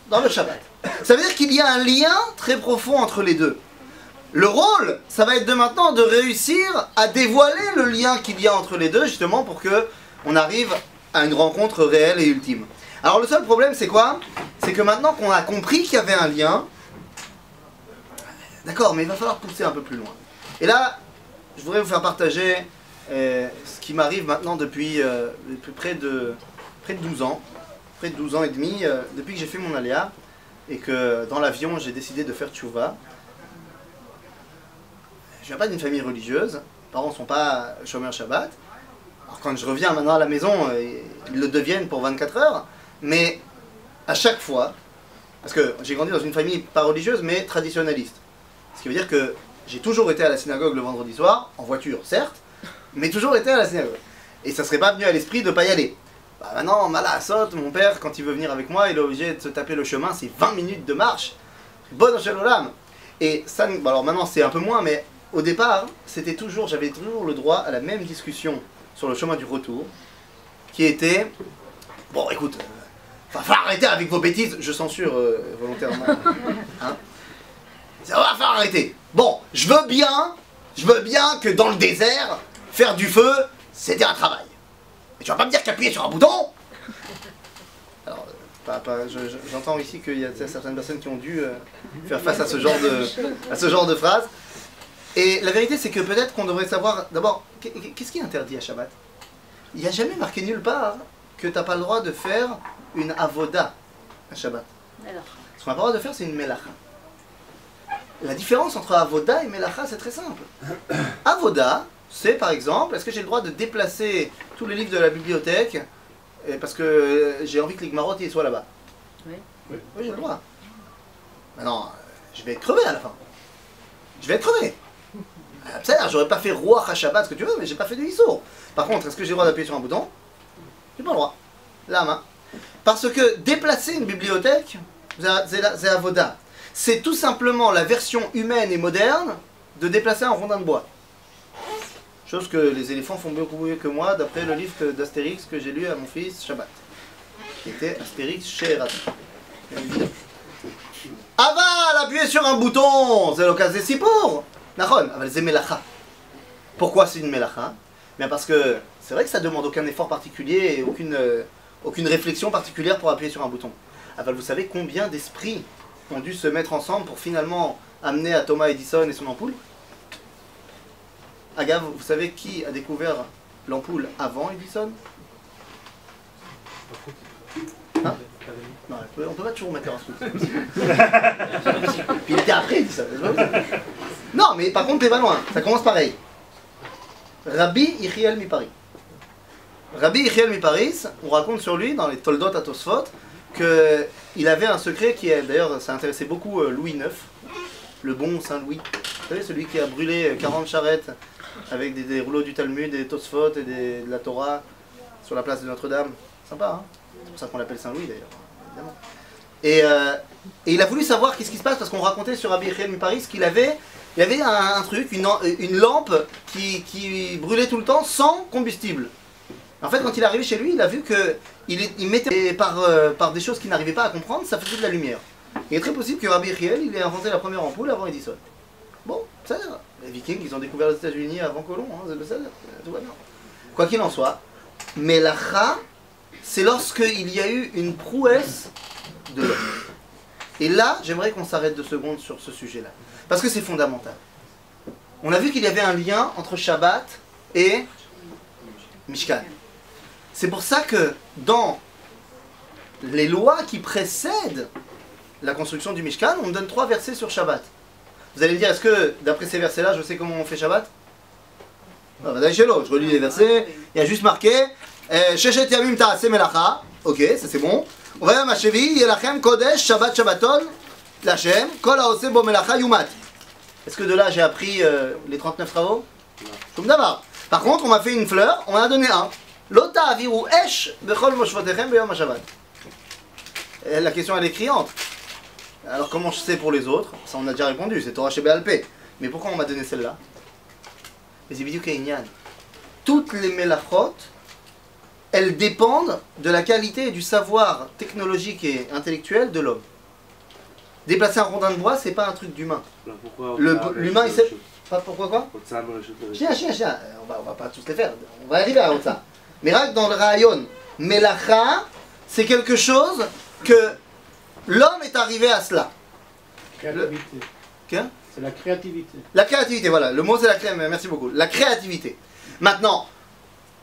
dans le Shabbat. Ça veut dire qu'il y a un lien très profond entre les deux. Le rôle, ça va être de maintenant de réussir à dévoiler le lien qu'il y a entre les deux, justement pour que on arrive à une rencontre réelle et ultime. Alors le seul problème c'est quoi? C'est que maintenant qu'on a compris qu'il y avait un lien, d'accord, mais il va falloir pousser un peu plus loin. Et là, je voudrais vous faire partager ce qui m'arrive maintenant depuis près de 12 ans. Près de 12 ans et demi, depuis que j'ai fait mon aléa, et que dans l'avion j'ai décidé de faire tchouva. Je viens pas d'une famille religieuse, mes parents ne sont pas shomer Shabbat. Alors quand je reviens maintenant à la maison, ils le deviennent pour 24 heures, mais à chaque fois, parce que j'ai grandi dans une famille pas religieuse mais traditionnaliste. Ce qui veut dire que j'ai toujours été à la synagogue le vendredi soir, en voiture certes, mais toujours été à la synagogue. Et ça serait pas venu à l'esprit de pas y aller. Bah maintenant, Mala Asot, mon père, quand il veut venir avec moi, il est obligé de se taper le chemin, c'est 20 minutes de marche. Bon Shel Olam. Et ça, bah alors maintenant c'est un peu moins, mais au départ, j'avais toujours le droit à la même discussion sur le chemin du retour, qui était, bon écoute, va falloir arrêter avec vos bêtises, je censure volontairement, hein. Ça va falloir arrêter. Bon, je veux bien que dans le désert, faire du feu, c'était un travail. Mais tu vas pas me dire qu'appuyer sur un bouton? Alors, j'entends ici qu'il y a certaines personnes qui ont dû faire face à ce genre de phrase. Et la vérité, c'est que peut-être qu'on devrait savoir, d'abord, qu'est-ce qui est interdit à Shabbat? Il n'y a jamais marqué nulle part que tu n'as pas le droit de faire une avoda à Shabbat. Alors. Ce qu'on n'a pas le droit de faire, c'est une melacha. La différence entre avoda et melacha, c'est très simple. Avoda, c'est par exemple, est-ce que j'ai le droit de déplacer tous les livres de la bibliothèque parce que j'ai envie que les Gmarot soient là-bas? Oui. Oui, j'ai le droit. Maintenant, je vais être crevé à la fin. Je vais être crevé. J'aurais pas fait roi à Shabbat, ce que tu veux, mais j'ai pas fait de Issour. Par contre, est-ce que j'ai le droit d'appuyer sur un bouton? J'ai pas le droit. La main. Parce que déplacer une bibliothèque, c'est avoda. C'est tout simplement la version humaine et moderne de déplacer un rondin de bois. Chose que les éléphants font beaucoup mieux que moi, d'après le livre d'Astérix que j'ai lu à mon fils Shabbat. Qui était Astérix chez Eraton. Aval, appuyer sur un bouton, c'est l'occasion des sipour. Nachon, aval c'est melacha. Pourquoi c'est une melacha? Bien parce que c'est vrai que ça demande aucun effort particulier et aucune réflexion particulière pour appuyer sur un bouton. Aval, vous savez combien d'esprits ont dû se mettre ensemble pour finalement amener à Thomas Edison et son ampoule? Agav, vous savez qui a découvert l'ampoule avant Edison? Hein? Non, on peut pas toujours mettre un scout. Puis il était après Edison. Non, mais par contre, t'es pas loin. Ça commence pareil. Rabbi Yechiel Miparis. Rabbi Yechiel Miparis, on raconte sur lui dans les Toldot à Tosfot qu'il avait un secret qui, d'ailleurs, ça intéressait beaucoup Louis IX, le bon Saint Louis. Vous savez, celui qui a brûlé 40 charrettes avec des rouleaux du Talmud, des Tosfot et de la Torah sur la place de Notre-Dame. Sympa, hein? C'est pour ça qu'on l'appelle Saint Louis d'ailleurs, évidemment. Et il a voulu savoir qu'est-ce qui se passe parce qu'on racontait sur Rabbi Yechiel Miparis qu'il avait Il y avait un truc, une lampe qui brûlait tout le temps sans combustible. En fait, quand il est arrivé chez lui, il a vu que il mettait par des choses qu'il n'arrivait pas à comprendre, ça faisait de la lumière. Il est très possible que Rabbi Yechiel, il ait inventé la première ampoule avant Edison. Bon, ça va. Les Vikings, ils ont découvert les États-Unis avant Colomb, hein, tout va bien. Quoi qu'il en soit, Melacha, c'est lorsqu'il y a eu une prouesse de l'homme. Et là, j'aimerais qu'on s'arrête 2 secondes sur ce sujet-là. Parce que c'est fondamental. On a vu qu'il y avait un lien entre Shabbat et Mishkan. C'est pour ça que dans les lois qui précèdent la construction du Mishkan, on me donne 3 versets sur Shabbat. Vous allez me dire, est-ce que d'après ces versets-là, je sais comment on fait Shabbat? Je relis les versets, il y a juste marqué Sheshet Yamim Ta'aseh Melacha. Ok, ça c'est bon. On va ma cheville, Yelachem Kodesh Shabbat Shabbaton Lachem Kol Haoseh Bo Melacha Yumat. Est-ce que de là j'ai appris les 39 travaux? Comme d'abord. Par contre, on m'a fait une fleur, on m'a donné un. Lota Aviru Esh Bechol Moshvotechem Beyom HaShabbat. La question elle est criante. Alors comment je sais pour les autres? Ça on a déjà répondu, c'est Torah Shebéalpé. Mais pourquoi on m'a donné celle-là? Mais c'est Bidyuk Einyan. Toutes les melachot, elles dépendent de la qualité et du savoir technologique et intellectuel de l'homme. Déplacer un rondin de bois, c'est pas un truc d'humain. L'humain, il sait... Pas pourquoi quoi? Chien. On va pas tous les faire. On va arriver à ça. Mais là, dans le Rayon, Melacha, c'est quelque chose que l'homme est arrivé à cela.
Créativité.
Qu'est-ce?
C'est la créativité.
La créativité, voilà. Le mot c'est la créativité. Merci beaucoup. La créativité. Maintenant,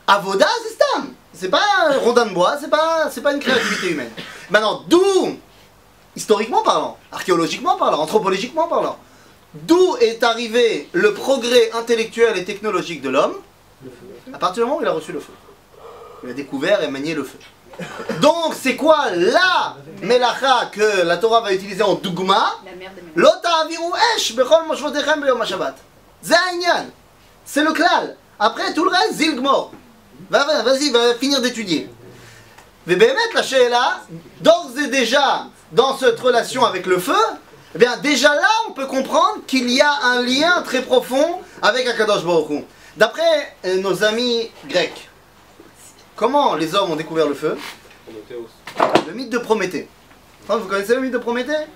Avoda, c'est Stam. C'est pas un rondin de bois, c'est pas une créativité humaine. Maintenant, d'où, historiquement parlant, archéologiquement parlant, anthropologiquement parlant, d'où est arrivé le progrès intellectuel et technologique de l'homme? À partir du moment où il a reçu le feu. Il a découvert et manié le feu. Donc, c'est quoi la melacha que la Torah va utiliser en dougma? Lota aviru esh bechol moshvotechem beyom hashabbat. C'est Ainyan. C'est le klal. Après, tout le reste, zilgmor. Vas-y, va finir d'étudier. Mais bémet, la she'ela, d'ores et déjà, dans cette relation avec le feu, eh bien, déjà là, on peut comprendre qu'il y a un lien très profond avec Akadosh Baruch Hu. D'après nos amis grecs, comment les hommes ont découvert le feu? Le mythe de Prométhée. Enfin, vous connaissez le mythe de Prométhée?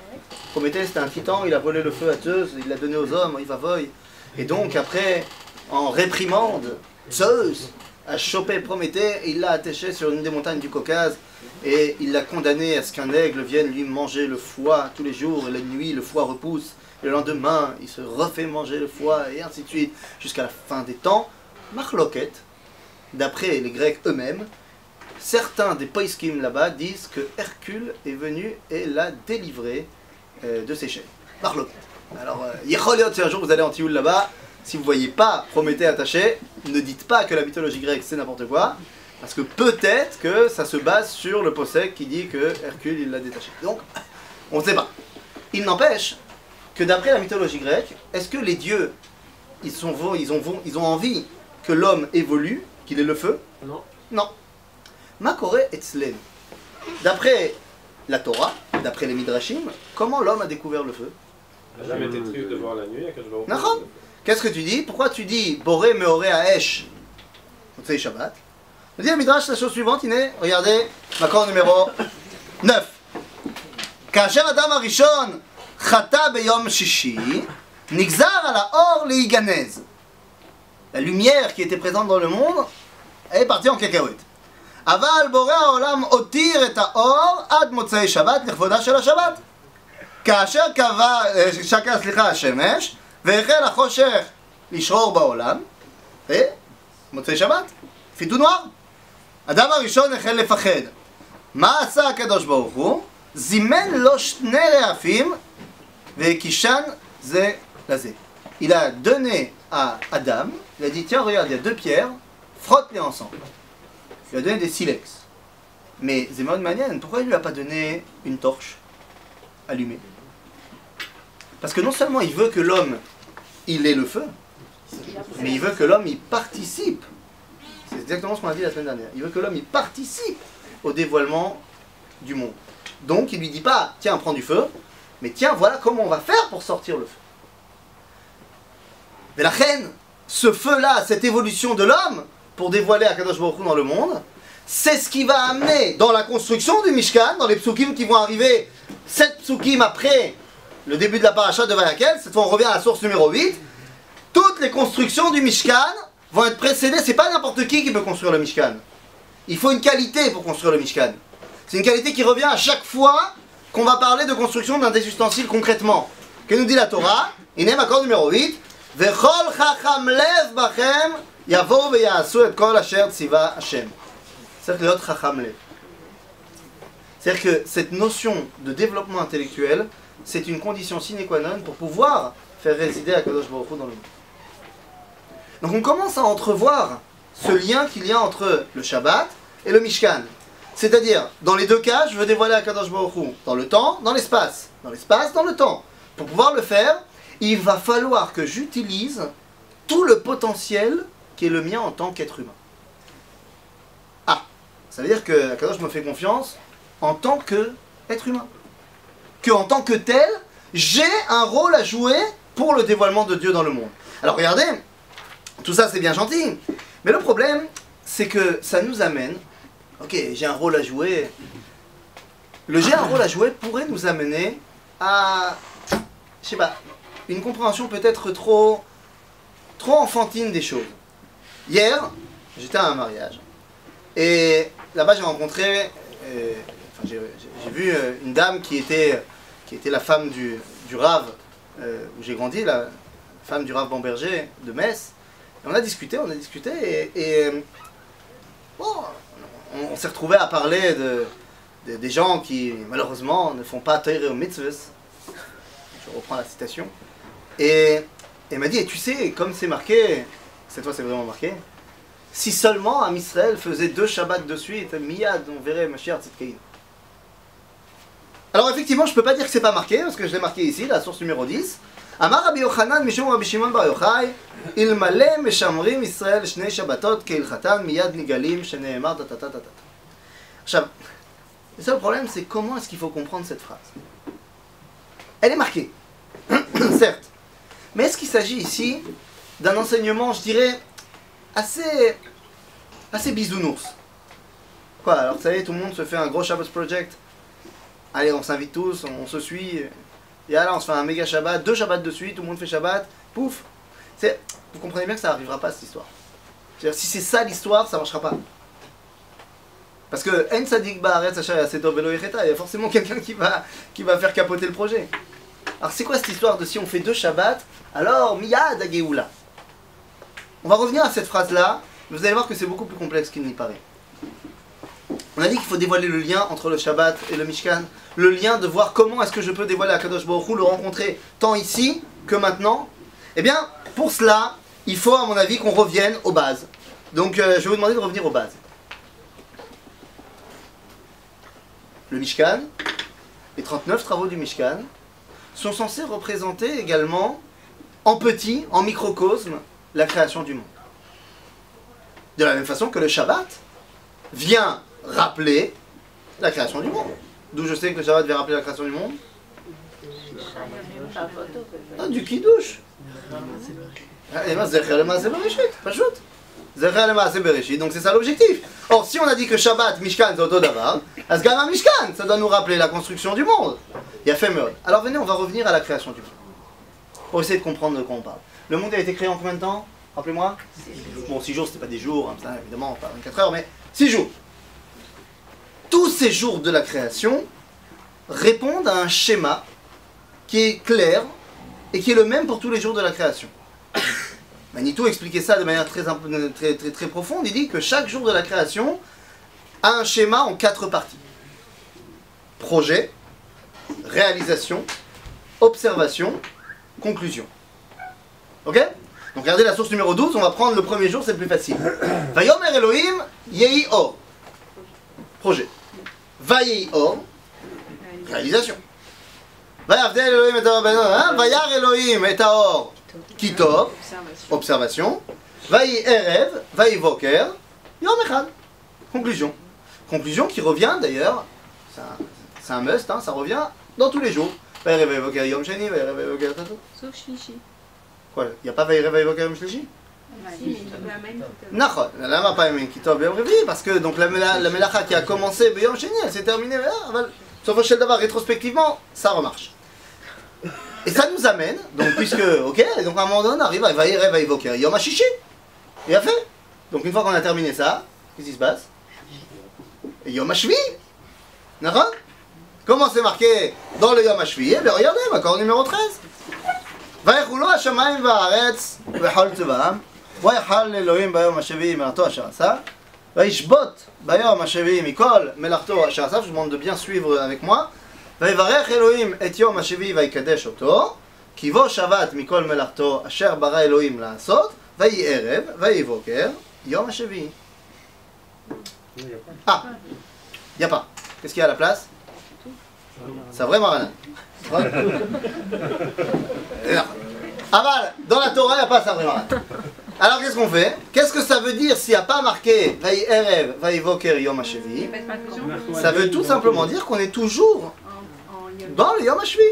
Prométhée, c'était un titan, il a volé le feu à Zeus, il l'a donné aux hommes, il va voy. Et donc, après, en réprimande, Zeus a chopé Prométhée, et il l'a attaché sur une des montagnes du Caucase, et il l'a condamné à ce qu'un aigle vienne lui manger le foie tous les jours, et la nuit, le foie repousse, et le lendemain, il se refait manger le foie, et ainsi de suite, jusqu'à la fin des temps. Marloquet, d'après les Grecs eux-mêmes, certains des poiskim là-bas disent que Hercule est venu et l'a délivré de ses chaînes. Marloquet. Alors, Yecholiot, si un jour vous allez en Tioul là-bas, si vous ne voyez pas Prométhée attaché, ne dites pas que la mythologie grecque c'est n'importe quoi, parce que peut-être que ça se base sur le possèque qui dit que Hercule il l'a détaché. Donc, on ne sait pas. Il n'empêche que d'après la mythologie grecque, est-ce que les dieux, ils ont envie que l'homme évolue, qu'il ait le feu?
Non.
Non. Makore etzlen. D'après la Torah, d'après les Midrashim, comment l'homme a découvert le feu?
Il n'a jamais été triste de voir la nuit.
Nachon. Qu'est-ce que tu dis? Pourquoi tu dis Boré meoré Aesh? C'est Shabbat. On dit à Midrash la chose suivante, regardez, Makor numéro 9. Kasher Adam Arishon Chata beyom shishi Nigzar ala or leiganez. La lumière qui était présente dans le monde, elle est partie en cacahuète. Aval boré haolam otir et haor ad motzei Shabbat l'chvoda shel Shabbat. כאשר שקע השמש והחל החושך לשרור בעולם ומוצאי שבת, פיתו נוער. אדם הראשון החל לפחד. מה עשה הקדוש ברוך הוא? זימן לו 2 רעפים והקישן זה לזה. Il a donné à Adam, il a dit tiens regarde, il y a 2 pierres, frotte-les ensemble. Il a donné des silex. Mais Zemon Manian, pourquoi il lui a pas donné une torche allumée? Parce que non seulement il veut que l'homme, il ait le feu, mais il veut que l'homme, il participe. C'est exactement ce qu'on a dit la semaine dernière. Il veut que l'homme, il participe au dévoilement du monde. Donc il lui dit pas, tiens, prends du feu, mais tiens, voilà comment on va faire pour sortir le feu. Mais la reine, ce feu-là, cette évolution de l'homme, pour dévoiler Akadosh Baruch Hu dans le monde, c'est ce qui va amener dans la construction du Mishkan, dans les psukim qui vont arriver, 7 psukim après le début de la paracha de Vayakel, cette fois on revient à la source numéro 8, toutes les constructions du Mishkan vont être précédées, c'est pas n'importe qui peut construire le Mishkan. Il faut une qualité pour construire le Mishkan. C'est une qualité qui revient à chaque fois qu'on va parler de construction d'un des ustensiles concrètement. Que nous dit la Torah, Inem accord numéro 8, Vechol chacham lev bachem yavo veyasu et kol asher tziva Hashem. C'est-à-dire que chacham lev. C'est-à-dire que cette notion de développement intellectuel, c'est une condition sine qua non pour pouvoir faire résider Akadosh Baruch Hu dans le monde. Donc on commence à entrevoir ce lien qu'il y a entre le Shabbat et le Mishkan. C'est-à-dire, dans les deux cas, je veux dévoiler Akadosh Baruch Hu dans le temps, dans l'espace. Dans l'espace, dans le temps. Pour pouvoir le faire, il va falloir que j'utilise tout le potentiel qui est le mien en tant qu'être humain. Ah, ça veut dire que Akadosh me fait confiance en tant qu'être humain. Qu'en tant que tel, j'ai un rôle à jouer pour le dévoilement de Dieu dans le monde. Alors regardez, tout ça c'est bien gentil, mais le problème, c'est que ça nous amène, ok, j'ai un rôle à jouer, le j'ai un rôle à jouer pourrait nous amener à, je sais pas, une compréhension peut-être trop enfantine des choses. Hier, j'étais à un mariage, et là-bas j'ai rencontré, j'ai vu une dame qui était la femme du Rav où j'ai grandi, la femme du Rav Bamberger de Metz. Et on a discuté et bon, on s'est retrouvé à parler des gens qui malheureusement ne font pas Torah ou mitzvahs. Je reprends la citation. Et elle m'a dit, et tu sais, comme c'est marqué, cette fois c'est vraiment marqué, si seulement Am Israël faisait 2 Shabbats de suite, miyad, on verrait Mashiach Tzidkein. Alors effectivement, je ne peux pas dire que c'est pas marqué, parce que je l'ai marqué ici, la source numéro 10. Amar Rabbi Yochanan mishum Rabbi Shimon bar Yochai, ilmale meshamrim Israël shnei Shabbatot keilchatan miyad nigalim sheneemar tatatata. Le seul problème, c'est comment est-ce qu'il faut comprendre cette phrase. Elle est marquée, certes. Mais est-ce qu'il s'agit ici d'un enseignement, je dirais, assez bisounours? Quoi, alors vous savez, tout le monde se fait un gros Shabbat Project. Allez, on s'invite tous, on se suit. Et là, on se fait un méga Shabbat, 2 Shabbats de suite, tout le monde fait Shabbat, pouf. Vous comprenez bien que ça n'arrivera pas, cette histoire. C'est-à-dire, si c'est ça l'histoire, ça ne marchera pas. Parce que En Sadik Ba'aretz Asher Yaseto Velo Yecheta, il y a forcément quelqu'un qui va faire capoter le projet. Alors c'est quoi cette histoire de si on fait 2 Shabbats, alors Miyad Ageoula? On va revenir à cette phrase-là, mais vous allez voir que c'est beaucoup plus complexe qu'il n'y paraît. On a dit qu'il faut dévoiler le lien entre le Shabbat et le Mishkan, le lien de voir comment est-ce que je peux dévoiler Akadosh Baruch Hu, le rencontrer tant ici que maintenant. Eh bien, pour cela, il faut à mon avis qu'on revienne aux bases. Donc je vais vous demander de revenir aux bases. Le Mishkan, les 39 travaux du Mishkan, sont censés représenter également, en petit, en microcosme, la création du monde. De la même façon que le Shabbat vient rappeler la création du monde. D'où je sais que le Shabbat vient rappeler la création du monde. Ah, du Kiddush. Donc c'est ça l'objectif. Or, si on a dit que Shabbat, Mishkan, c'est auto d'avar, Asgama Mishkan, ça doit nous rappeler la construction du monde. Il y a fait mode. Alors venez, on va revenir à la création du monde. Pour essayer de comprendre de quoi on parle. Le monde a été créé en combien de temps? Rappelez-moi. Bon, 6 jours, c'était pas des jours, hein, ça, évidemment, pas 24 heures, mais 6 jours. Tous ces jours de la création répondent à un schéma qui est clair et qui est le même pour tous les jours de la création. Manitou expliquait ça de manière très profonde. Il dit que chaque jour de la création a un schéma en 4 parties. Projet, réalisation, observation, conclusion. Ok? Donc regardez la source numéro 12, on va prendre le premier jour, c'est le plus facile. Vayomer Elohim, Yehi Or. Projet. Vayehi Or, réalisation. Vayavdel Elohim et Or, Vayar Elohim et Or, Kitov, observation. Vayi Erev, Vayi Voker, Yom Echad. Conclusion. Conclusion qui revient d'ailleurs, c'est un must, hein, ça revient dans tous les jours. Vayi Erev Voker Yom Sheni, Vayi Erev Voker Tato.
Sauf Shlishi.
Quoi, il n'y a pas Vaïrev Vaïvoker Yom Shlishi?
נכון,
למה פעם אין כיתוב ביום רביעי? parce que donc la melacha qui a commencé ביום שני, elle s'est terminée, אבל בסופו של דבר, rétrospectivement, ça remarche. Et ça nous amène, donc puisque, ok, et donc à un moment donné, on arrive à Vaïrev Vaïvoker Yom HaShishi. Il a fait. Donc une fois qu'on a terminé ça, qu'est-ce qui se passe? Yom HaShvi. D'accord? Comment c'est marqué dans le Yom HaShvi? Eh bien regardez, accord numéro 13. ויחולו השמיים והארץ וכל צבאם ויחל אלוהים ביום השביעי מלאכתו אשר עשה וישבות ביום השביעי מכל מלאכתו אשר עשה. Je vous demande de bien suivre avec moi. ויברך אלוהים את יום השביעי ויקדש אותו כי בו שבת מכל מלאכתו אשר ברא אלוהים לעשות ויהי ערב ויהי בוקר יום השביעי. Ah, il n'y a pas. Qu'est-ce qu'il y a à la place? C'est un vrai maranat. Aval, dans la Torah, il n'y a pas ça vraiment. Alors qu'est-ce qu'on fait? Qu'est-ce que ça veut dire s'il n'y a pas marqué Vaï Erev, Vaï Voker, Yom HaShevi? Ça veut tout simplement dire qu'on est toujours dans le Yom HaShevi.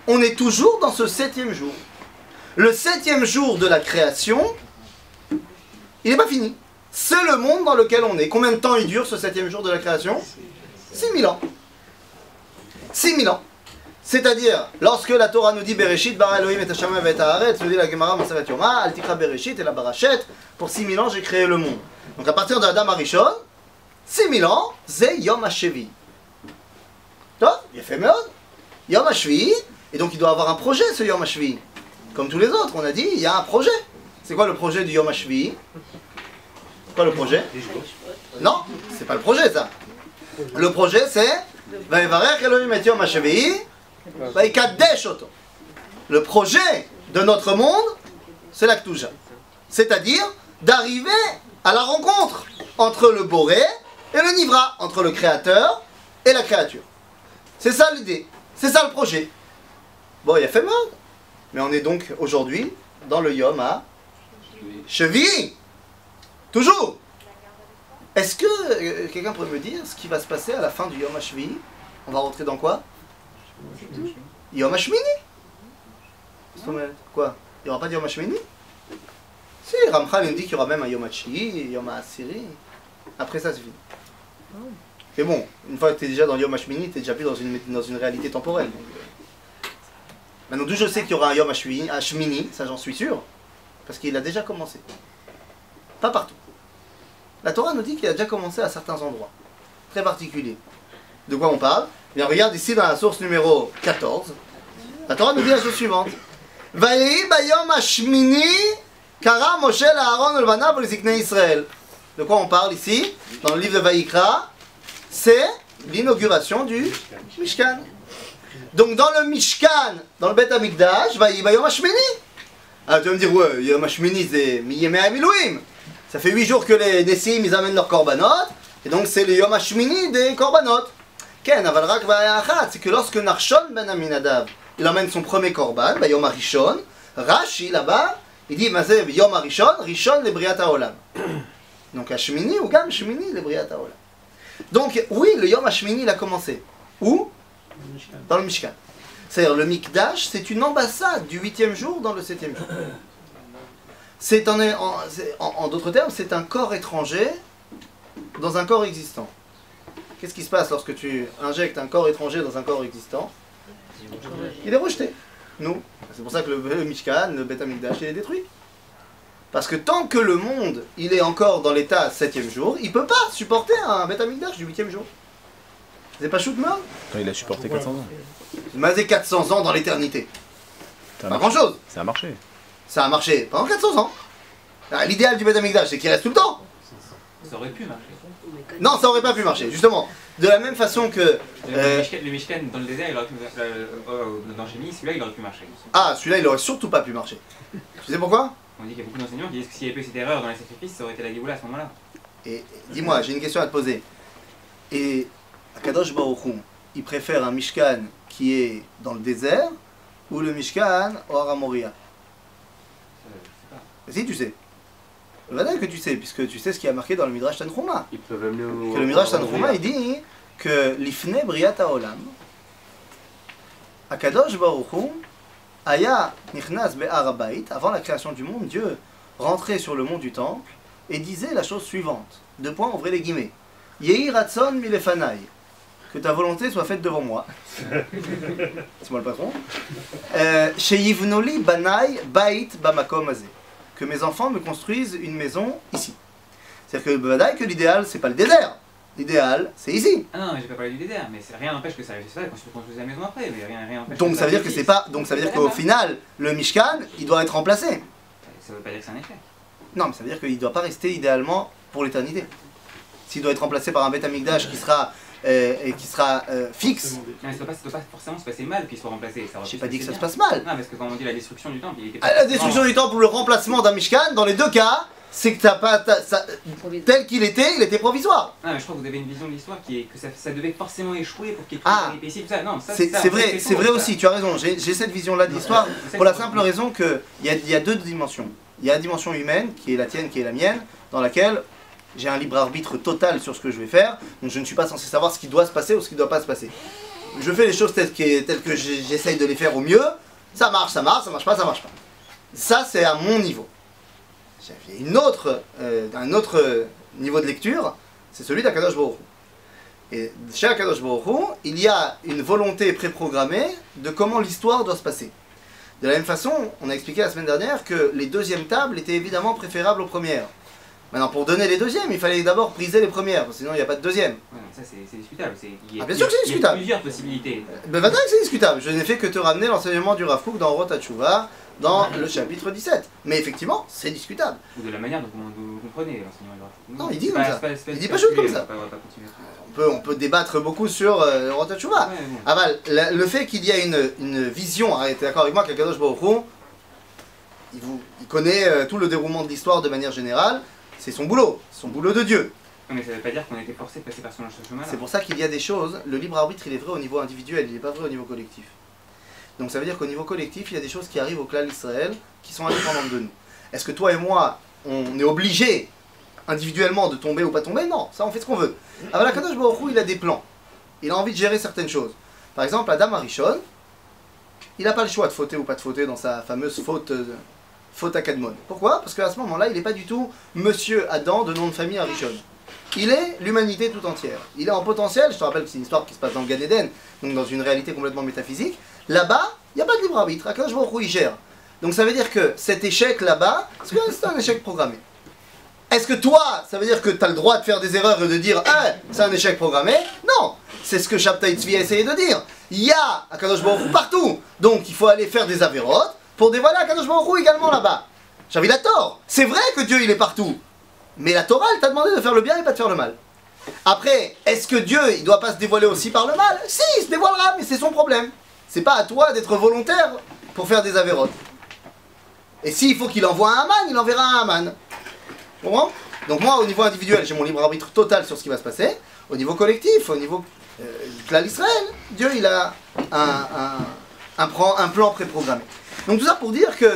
On est toujours dans ce 7e jour. Le 7e jour de la création, il n'est pas fini. C'est le monde dans lequel on est. Combien de temps il dure ce 7e jour de la création? 6000 ans. 6000 ans. C'est-à-dire, lorsque la Torah nous dit Bereshit, bara Elohim et Hashamayim et Haaretz, nous dit la Gemara Maseret Yoma, Al Tikra Bereshit et la Barachet, pour 6000 ans j'ai créé le monde. Donc à partir de Adam Arishon, 6000 ans, c'est Yom HaShevi. Toi, il a fait Meod. Yom HaShevi, et donc il doit avoir un projet ce Yom HaShevi. Comme tous les autres, on a dit, il y a un projet. C'est quoi le projet du Yom HaShevi? C'est quoi le projet? Non, c'est pas le projet ça. Le projet c'est Vaïvarech Elohim et Yom HaShevi. Le projet de notre monde, c'est la Ketouja. C'est-à-dire d'arriver à la rencontre entre le Boré et le Nivra, entre le créateur et la créature. C'est ça l'idée, c'est ça le projet. Bon, il a fait mal, mais on est donc aujourd'hui dans le Yom HaShevi. Toujours. Est-ce que quelqu'un pourrait me dire ce qui va se passer à la fin du Yom HaShevi? On va rentrer dans quoi? Yom HaShmini. Quoi? Il n'y aura pas de Yom HaShmini? Si, Ramchal nous dit qu'il y aura même un Yom HaTshi'i, Yom HaAsiri. Après ça, c'est fini. Mais bon, une fois que tu es déjà dans Yom HaShmini, tu es déjà plus dans une réalité temporelle. Maintenant, d'où je sais qu'il y aura un Yom HaShmini, ça j'en suis sûr, parce qu'il a déjà commencé. Pas partout. La Torah nous dit qu'il a déjà commencé à certains endroits, très particuliers. De quoi on parle? Bien, regarde ici dans la source numéro 14. La Torah nous dit la chose suivante. Vaïhi bayom hashmini kara Moshe la'Aaron ulbanav ulziknei Israël. De quoi on parle ici? Dans le livre de Vaïkra, c'est l'inauguration du Mishkan. Donc dans le Mishkan, dans le Beth Amikdash, Vaïhi bayom hashmini. Ah, tu vas me dire, ouais, Yom hashmini c'est miyemei hamiluim. Ça fait 8 jours que les Nessim ils amènent leurs korbanot, et donc c'est le Yom hashmini des korbanot. Ken, aval rak ba'aya achat, c'est que lorsque Nachshon ben Aminadav il amène son premier korban, bah Yom HaRishon, Rashi là-bas, il dit Mazev Yom HaRishon, Rishon le Briat HaOlam. Donc Hashmini ou Gam Shmini le Briat HaOlam. Donc oui, le Yom HaShmini il a commencé. Où? Dans le Mishkan. C'est-à-dire le Mikdash, c'est une ambassade du 8e jour dans le 7e jour. C'est en d'autres termes, c'est un corps étranger dans un corps existant. Qu'est-ce qui se passe lorsque tu injectes un corps étranger dans un corps existant? Il est rejeté. Nous. C'est pour ça que le Mishkan, le Beth Amikdash, il est détruit. Parce que tant que le monde, il est encore dans l'état 7e jour, il ne peut pas supporter un Beth Amikdash du 8e jour. C'est pas shoot mort?
Il a supporté 400 ans.
Il a 400 ans dans l'éternité. Pas grand chose.
Ça a marché.
Ça a marché pendant 400 ans. L'idéal du Beth Amikdash, c'est qu'il reste tout le temps.
Ça aurait pu marcher.
Non, ça aurait pas pu marcher, justement. De la même façon que...
Le Mishkan dans le désert, il aurait pu, dans Shemini, celui-là il aurait pu marcher.
Ah, celui-là il aurait surtout pas pu marcher. Tu sais pourquoi?
On dit qu'il y a beaucoup d'enseignants qui disent que s'il y avait eu cette erreur dans les sacrifices, ça aurait été la Géoula à ce moment-là.
Et dis-moi, j'ai une question à te poser. Et Akadosh Baruch Hu, il préfère un Mishkan qui est dans le désert ou le Mishkan au Har HaMoriah? Si, tu sais. Le vrai que tu sais, puisque tu sais ce qui a marqué dans le Midrash Tanchuma. Que le Midrash Tanchuma, il dit que l'ifne briat haolam, Akadosh Baruch Hu, Aya nichnas be'ar habayit, avant la création du monde, Dieu rentrait sur le mont du temple et disait la chose suivante. Deux points, ouvrez les guillemets. Yehi ratson milefanai. Que ta volonté soit faite devant moi. C'est moi le patron. Sheyivnoli banai bait bamakom azeh. Que mes enfants me construisent une maison ici. C'est-à-dire que l'idéal, c'est pas le désert. L'idéal, c'est ici.
Ah non, j'ai pas parlé du désert, mais rien n'empêche que ça arrive, c'est ça, quand tu peux construire la maison après, mais rien n'empêche.
Donc ça veut dire que c'est pas. Donc ça veut dire qu'au final, le Mishkan, il doit être remplacé.
Ça veut pas dire que c'est un échec.
Non, mais ça veut dire qu'il doit pas rester idéalement pour l'éternité. S'il doit être remplacé par un Beth Amikdash qui sera fixe.
Non, ça doit pas forcément se passer mal qu'il soit remplacé.
J'ai pas dit que ça se passe mal.
Non, parce que quand on dit la destruction du temple, il était
La destruction du temple ou le remplacement d'un Mishkan, dans les deux cas, c'est que tel qu'il était provisoire.
Non, mais je crois que vous avez une vision de l'histoire qui est que ça devait forcément échouer pour qu'il y ait
Ah,
des péripéties, tout ça. Non, ça,
c'est vrai, c'est vrai aussi, tu as raison. J'ai cette vision-là de l'histoire pour la simple raison qu'il y a deux dimensions. Il y a la dimension humaine, qui est la tienne, qui est la mienne, dans laquelle j'ai un libre arbitre total sur ce que je vais faire, donc je ne suis pas censé savoir ce qui doit se passer ou ce qui ne doit pas se passer. Je fais les choses telles que j'essaye de les faire au mieux, ça marche pas, ça marche pas. Ça, c'est à mon niveau. J'ai un autre niveau de lecture, c'est celui d'Akadosh Baruch Hu. Et chez Akadosh Baruch Hu, il y a une volonté préprogrammée de comment l'histoire doit se passer. De la même façon, on a expliqué la semaine dernière que les deuxièmes tables étaient évidemment préférables aux premières. Maintenant, pour donner les deuxièmes, il fallait d'abord briser les premières, parce que sinon il n'y a pas de deuxième.
Ouais, ça c'est discutable.
Bien sûr que c'est discutable.
Il y a plusieurs possibilités.
Ben maintenant que c'est discutable. Je n'ai fait que te ramener l'enseignement du Rav Kook dans Orot HaTshuva, dans le chapitre 17. Mais effectivement, c'est discutable.
Ou de la manière dont vous comprenez l'enseignement du Rav Kook.
Non, il dit comme ça. Il dit pas juste comme ça. On peut débattre beaucoup sur Orot HaTshuva. Ah bah, le fait qu'il y a une vision, t'es d'accord avec moi qu'Akadosh Baruch Hu, il connaît tout le déroulement de l'histoire de manière générale. C'est son boulot de Dieu.
Non, mais ça ne veut pas dire qu'on a été forcé de passer par ce chemin-là.
C'est pour ça qu'il y a des choses, le libre arbitre il est vrai au niveau individuel, il n'est pas vrai au niveau collectif. Donc ça veut dire qu'au niveau collectif, il y a des choses qui arrivent au clan Israël qui sont indépendantes de nous. Est-ce que toi et moi, on est obligés individuellement de tomber ou pas tomber? Non, ça on fait ce qu'on veut. Alors Akadosh Baruch Hu, il a des plans. Il a envie de gérer certaines choses. Par exemple, Adam Arishon, il n'a pas le choix de fauter ou pas de fauter dans sa fameuse faute à Kadmon. Pourquoi? Parce qu'à ce moment-là, il n'est pas du tout Monsieur Adam de nom de famille Arishon. Il est l'humanité tout entière. Il est en potentiel, je te rappelle que c'est une histoire qui se passe dans le Gan Eden, donc dans une réalité complètement métaphysique. Là-bas, il n'y a pas de libre arbitre. Akadosh Baruch Hu, il gère. Donc ça veut dire que cet échec là-bas, c'est un échec programmé. Est-ce que toi, ça veut dire que tu as le droit de faire des erreurs et de dire ah, c'est un échec programmé? Non. C'est ce que Shabtai Tzvi a essayé de dire. Il y a Akadosh Baruch Hu partout. Donc il faut aller faire des avérotes pour dévoiler Akadosh Baruch Hu également là-bas. J'avais la tort. C'est vrai que Dieu il est partout. Mais la Torah elle t'a demandé de faire le bien et pas de faire le mal. Après, est-ce que Dieu il doit pas se dévoiler aussi par le mal? Si, il se dévoilera, mais c'est son problème. C'est pas à toi d'être volontaire pour faire des avérotes. Et s'il faut qu'il envoie un Haman, il enverra un Haman. Tu comprends? Donc moi au niveau individuel j'ai mon libre arbitre total sur ce qui va se passer. Au niveau collectif, au niveau clan Israël, Dieu il a un plan préprogrammé. Donc tout ça pour dire que,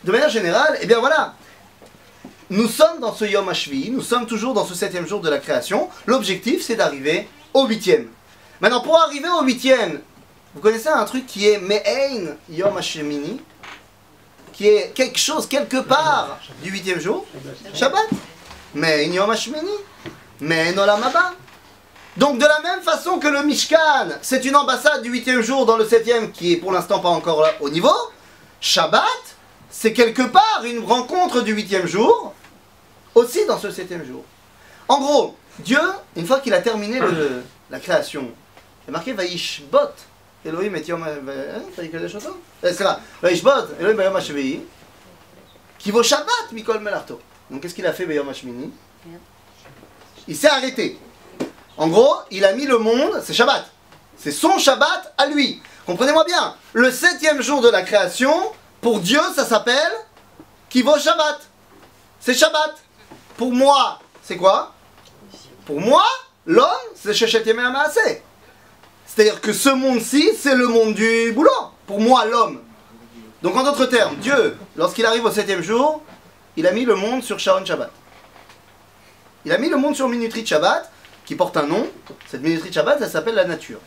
de manière générale, eh bien voilà, nous sommes dans ce Yom HaShvi, nous sommes toujours dans ce 7e jour de la création. L'objectif c'est d'arriver au 8e. Maintenant pour arriver au 8e, vous connaissez un truc qui est Me'ein Yom HaShemini, qui est quelque chose quelque part du 8e jour, Shabbat. Me'ein Yom HaShemini, Me'ein Olam Haba. Donc de la même façon que le Mishkan, c'est une ambassade du 8e jour dans le 7e qui est pour l'instant pas encore là, au niveau, Shabbat, c'est quelque part une rencontre du 8e jour, aussi dans ce 7e jour. En gros, Dieu, une fois qu'il a terminé la création, il est marqué Vaishbot, Elohim et Yom c'est là, Vaishbot, Elohim et Yom HaShvi, qui vaut Shabbat, Mikol Melarto. Donc qu'est-ce qu'il a fait Yom HaShmini? Il s'est arrêté. En gros, il a mis le monde, c'est Shabbat. C'est son Shabbat à lui. Comprenez-moi bien, le 7e jour de la création, pour Dieu, ça s'appelle Kivo Shabbat. C'est Shabbat. Pour moi, c'est quoi? Pour moi, l'homme, c'est Shechet Yemei HaMaaseh. C'est-à-dire que ce monde-ci, c'est le monde du boulot. Pour moi, l'homme. Donc en d'autres termes, Dieu, lorsqu'il arrive au 7e jour, il a mis le monde sur Sharon Shabbat. Il a mis le monde sur Minuterie de Shabbat, qui porte un nom. Cette Minuterie de Shabbat, elle s'appelle la nature.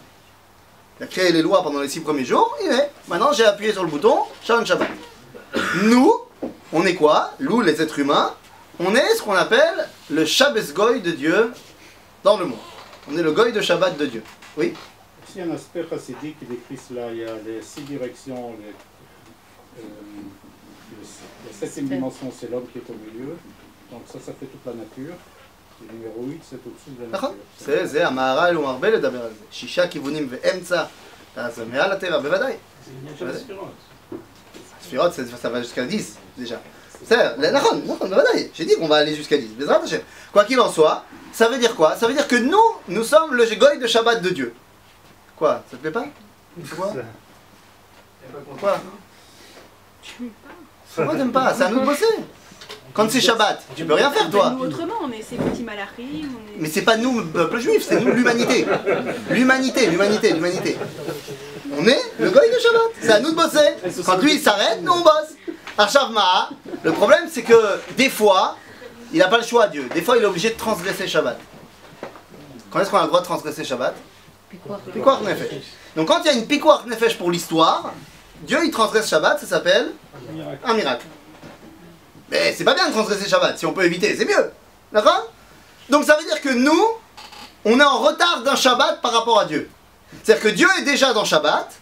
Il a créé les lois pendant les 6 premiers jours, il est. Maintenant j'ai appuyé sur le bouton, Shalom Shabbat. Nous, on est quoi? Nous, les êtres humains, on est ce qu'on appelle le Shabbos Goy de Dieu dans le monde. On est le Goy de Shabbat de Dieu. Oui?
Il y a un aspect chassidique qui décrit cela. Il y a les 6 directions, la 7e dimension, c'est l'homme qui est au milieu. Donc ça fait toute la nature. Le numéro 8, c'est au-dessus de la nature.
זה המהר"ל הוא הרבה לדבר על זה. 6 כיוונים ואמצע, אז מעל הטבע, בוודאי.
C'est une של הספירות.
ספירות, ça va jusqu'à 10 déjà. נכון, בוודאי. J'ai dit qu'on va aller jusqu'à 10. בעזרת השם. Quoi qu'il en soit, ça veut dire quoi? Ça veut dire que nous sommes le Goy de Shabbat de Dieu. Quoi? Ça te plaît pas? Quoi? Quoi? Pourquoi t'aimes pas? C'est à nous de bosser. Quand c'est Shabbat, tu peux rien faire toi.
Nous autrement, on est ces petits malachim.
Mais c'est pas nous le peuple juif, c'est nous l'humanité. L'humanité. On est le Goy de Shabbat. C'est à nous de bosser. Quand lui il s'arrête, nous on bosse. Arshavma, le problème c'est que des fois, il n'a pas le choix Dieu. Des fois il est obligé de transgresser Shabbat. Quand est-ce qu'on a le droit de transgresser Shabbat? Pikuach Nefesh. Donc quand il y a une Pikuach Nefesh pour l'histoire, Dieu il transgresse Shabbat, ça s'appelle un miracle. Mais c'est pas bien de transgresser Shabbat, si on peut éviter, c'est mieux. D'accord? Donc ça veut dire que nous, on est en retard d'un Shabbat par rapport à Dieu. C'est-à-dire que Dieu est déjà dans Shabbat,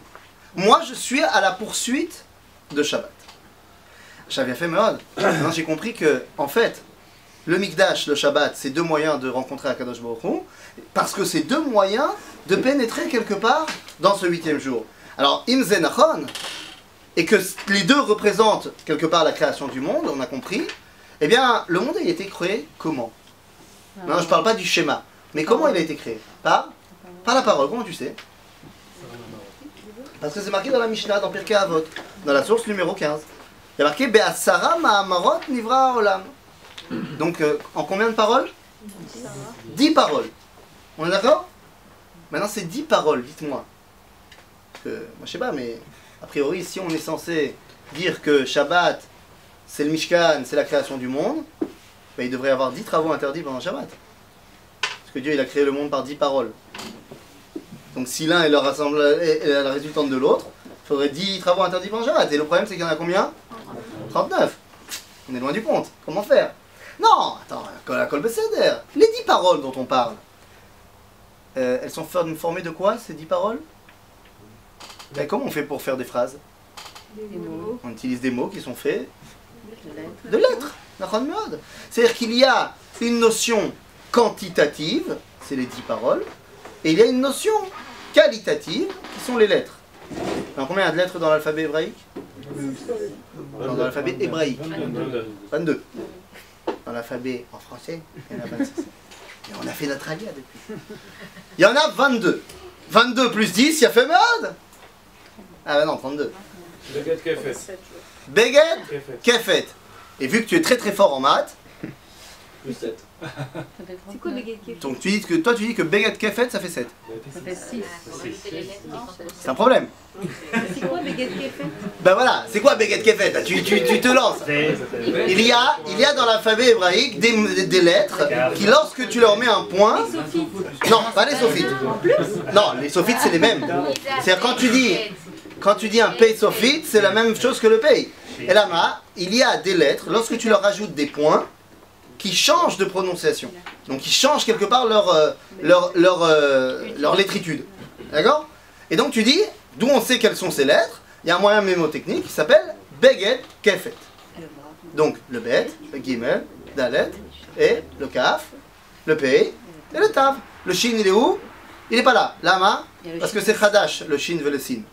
moi je suis à la poursuite de Shabbat. J'avais fait Meod. Maintenant j'ai compris que, en fait, le Mikdash, le Shabbat, c'est 2 moyens de rencontrer Akadosh Baruch Hu, parce que c'est 2 moyens de pénétrer quelque part dans ce 8e jour. Alors, Im Zenachon, et que les 2 représentent quelque part la création du monde, on a compris, eh bien, le monde a été créé comment? Non, je ne parle pas du schéma, mais comment il a été créé? Par la parole, comment tu sais? Parce que c'est marqué dans la Mishnah, dans Pirkei Avot, dans la source numéro 15. Il y a marqué Be'asara ma'amarot nivra olam. Donc, en combien de paroles? 10 paroles. On est d'accord? Maintenant, c'est 10 paroles, dites-moi. Parce que, moi, je sais pas, mais a priori, si on est censé dire que Shabbat, c'est le Mishkan, c'est la création du monde, ben, il devrait y avoir 10 travaux interdits pendant Shabbat. Parce que Dieu, il a créé le monde par 10 paroles. Donc, si l'un est la résultante de l'autre, il faudrait 10 travaux interdits pendant Shabbat. Et le problème, c'est qu'il y en a combien? 39. On est loin du compte. Comment faire? Non, attends, la Kol Beseder. Les 10 paroles dont on parle, elles sont formées de quoi, ces 10 paroles? Et comment on fait pour faire des phrases? On utilise des mots qui sont faits de lettres. C'est-à-dire qu'il y a une notion quantitative, c'est les 10 paroles, et il y a une notion qualitative, qui sont les lettres. Alors, combien il y a de lettres dans l'alphabet hébraïque? Dans l'alphabet hébraïque. 22. Dans l'alphabet en français, il y en a 26. Et on a fait notre alia depuis. Il y en a 22. 22 plus 10, il y a fait mode. Ah bah non, 32.
Beget Kefet.
Beget Kefet. Et vu que tu es très très fort en maths,
Plus 7.
C'est quoi Beget Kefet?
donc tu dis que Beget Kefet ça fait 7.
Ça fait 6.
C'est un problème.
C'est quoi Beget Kefet?
Ben voilà, c'est quoi Beget Kefet? Tu te lances. Il y a dans l'alphabet hébraïque des lettres qui, lorsque tu leur mets un point... Non, pas les sophites. Non, les sophites c'est les mêmes. C'est-à-dire quand tu dis un pei sophite, c'est la même chose que le pei. Et là, il y a des lettres, lorsque tu leur ajoutes des points, qui changent de prononciation. Donc qui changent quelque part leur lettritude. D'accord? Et donc tu dis, d'où on sait quelles sont ces lettres, il y a un moyen mémotechnique qui s'appelle Beget Kefet. Donc le Bet, le Gimel, Dalet, et le Kaf, le Pei, et le Tav. Le Shin il est où? Il n'est pas là. Lama? Parce que c'est Khadash, le Shin veut le Sin.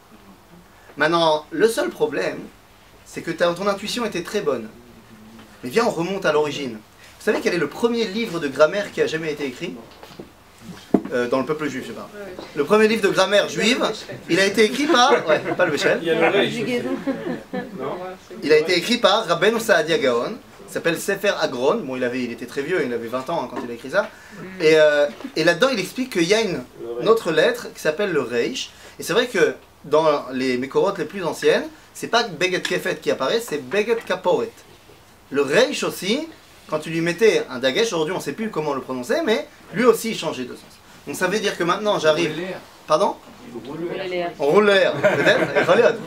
Maintenant, le seul problème, c'est que ton intuition était très bonne. Mais viens, on remonte à l'origine. Vous savez quel est le premier livre de grammaire qui a jamais été écrit? Dans le peuple juif, je parle. Le premier livre de grammaire juive, il a été écrit par... Ouais, pas le Béchel. Il a été écrit par Rabbeinu Saadia Gaon. Il s'appelle Sefer Agron. Bon, il était très vieux, il avait 20 ans quand il a écrit ça. Et là-dedans, il explique qu'il y a une autre lettre qui s'appelle le Reish. Et c'est vrai que dans les Mekorot les plus anciennes, c'est pas Beget Kefet qui apparaît, c'est Beget Kaporet. Le Reish aussi, quand tu lui mettais un dagesh, aujourd'hui on ne sait plus comment le prononcer, mais lui aussi il changeait de sens. Donc ça veut dire que maintenant j'arrive... Pardon? On roule le R, peut-être.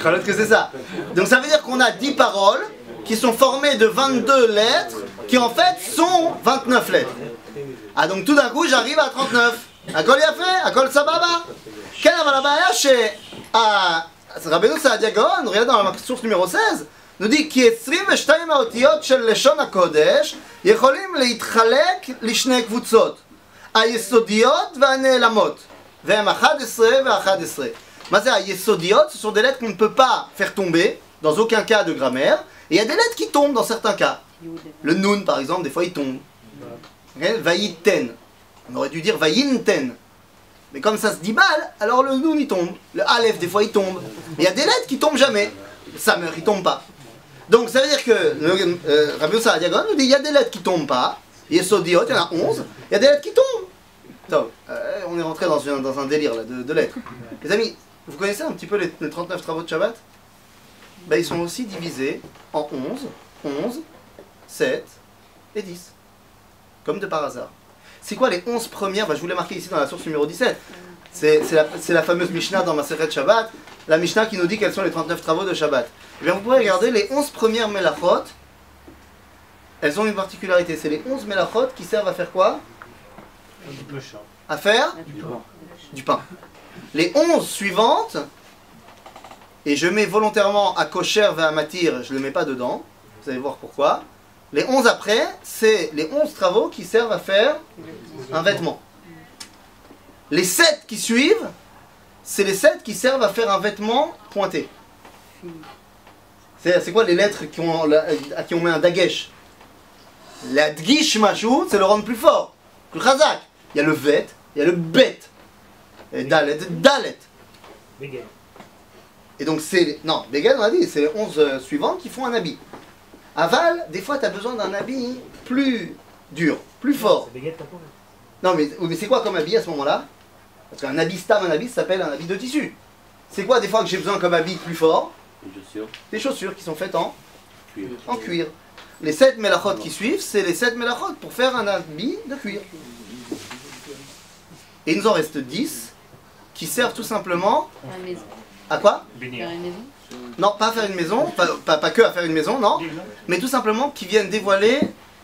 Chalot que c'est ça. Donc ça veut dire qu'on a 10 paroles qui sont formées de 22 lettres qui en fait sont 29 lettres. Ah donc tout d'un coup j'arrive à 39. Akol yafé, akol sababa. Quelle est la baya chez Rabbeinu Saadia Gaon, regarde dans la source numéro 16, nous dit כי 22 האותיות של לשון הקודש יכולים להתחלק לשני קבוצות, היסודיות והנעלמות, והם 11 ו-11. מה זה היסודיות? Ce sont des lettres qu'on ne peut pas faire tomber dans aucun cas de grammaire, et il y a des lettres qui tombent dans certains cas. Le nun par exemple, des fois il tombe. Okay? Vayiten. On aurait dû dire vayinten. Mais comme ça se dit mal, alors le nun il tombe. Le aleph des fois il tombe. Il y a des lettres qui tombent jamais. Le samer il tombe pas. Donc ça veut dire que Rabbeinu Saadia Gaon nous dit il y a des lettres qui tombent pas. Yesodiot, il y en a 11. Il y a des lettres qui tombent. Donc, on est rentré dans un délire là, de lettres. Les amis, vous connaissez un petit peu les 39 travaux de Shabbat? Ben, ils sont aussi divisés en 11, 7 et 10. Comme de par hasard. C'est quoi les 11 premières? Ben, je vous l'ai marqué ici dans la source numéro 17. C'est la fameuse Mishnah dans Maseret Shabbat. La Mishnah qui nous dit quels sont les 39 travaux de Shabbat. Eh bien, vous pouvez regarder les 11 premières Melachot. Elles ont une particularité. C'est les 11 Melachot qui servent à faire quoi? À faire du pain. Les 11 suivantes, et je mets volontairement à kosher et à matir, je ne le mets pas dedans, vous allez voir pourquoi. Les 11 après, c'est les 11 travaux qui servent à faire un vêtement. Les 7 qui suivent, c'est les 7 qui servent à faire un vêtement pointé. C'est quoi les lettres à qui on met un dagesh? La dgish machou, c'est le rendre plus fort, plus chazak. Il y a le vet, il y a le bet. Et dalet, dalet. Et donc c'est... Non, Begel on a dit, c'est les 11 suivantes qui font un habit. Aval, des fois tu as besoin d'un habit plus dur, plus fort. Non mais c'est quoi comme habit à ce moment-là? Parce qu'un habit stam, un habit, ça s'appelle un habit de tissu. C'est quoi des fois que j'ai besoin comme habit plus fort? Des chaussures qui sont faites en cuir. Les 7 melachot qui suivent, c'est les 7 melachot pour faire un habit de cuir. Et il nous en reste 10 qui servent tout simplement à quoi?
Faire une maison.
Non, pas à faire une maison, pas que à faire une maison, non, mais tout simplement qui viennent dévoiler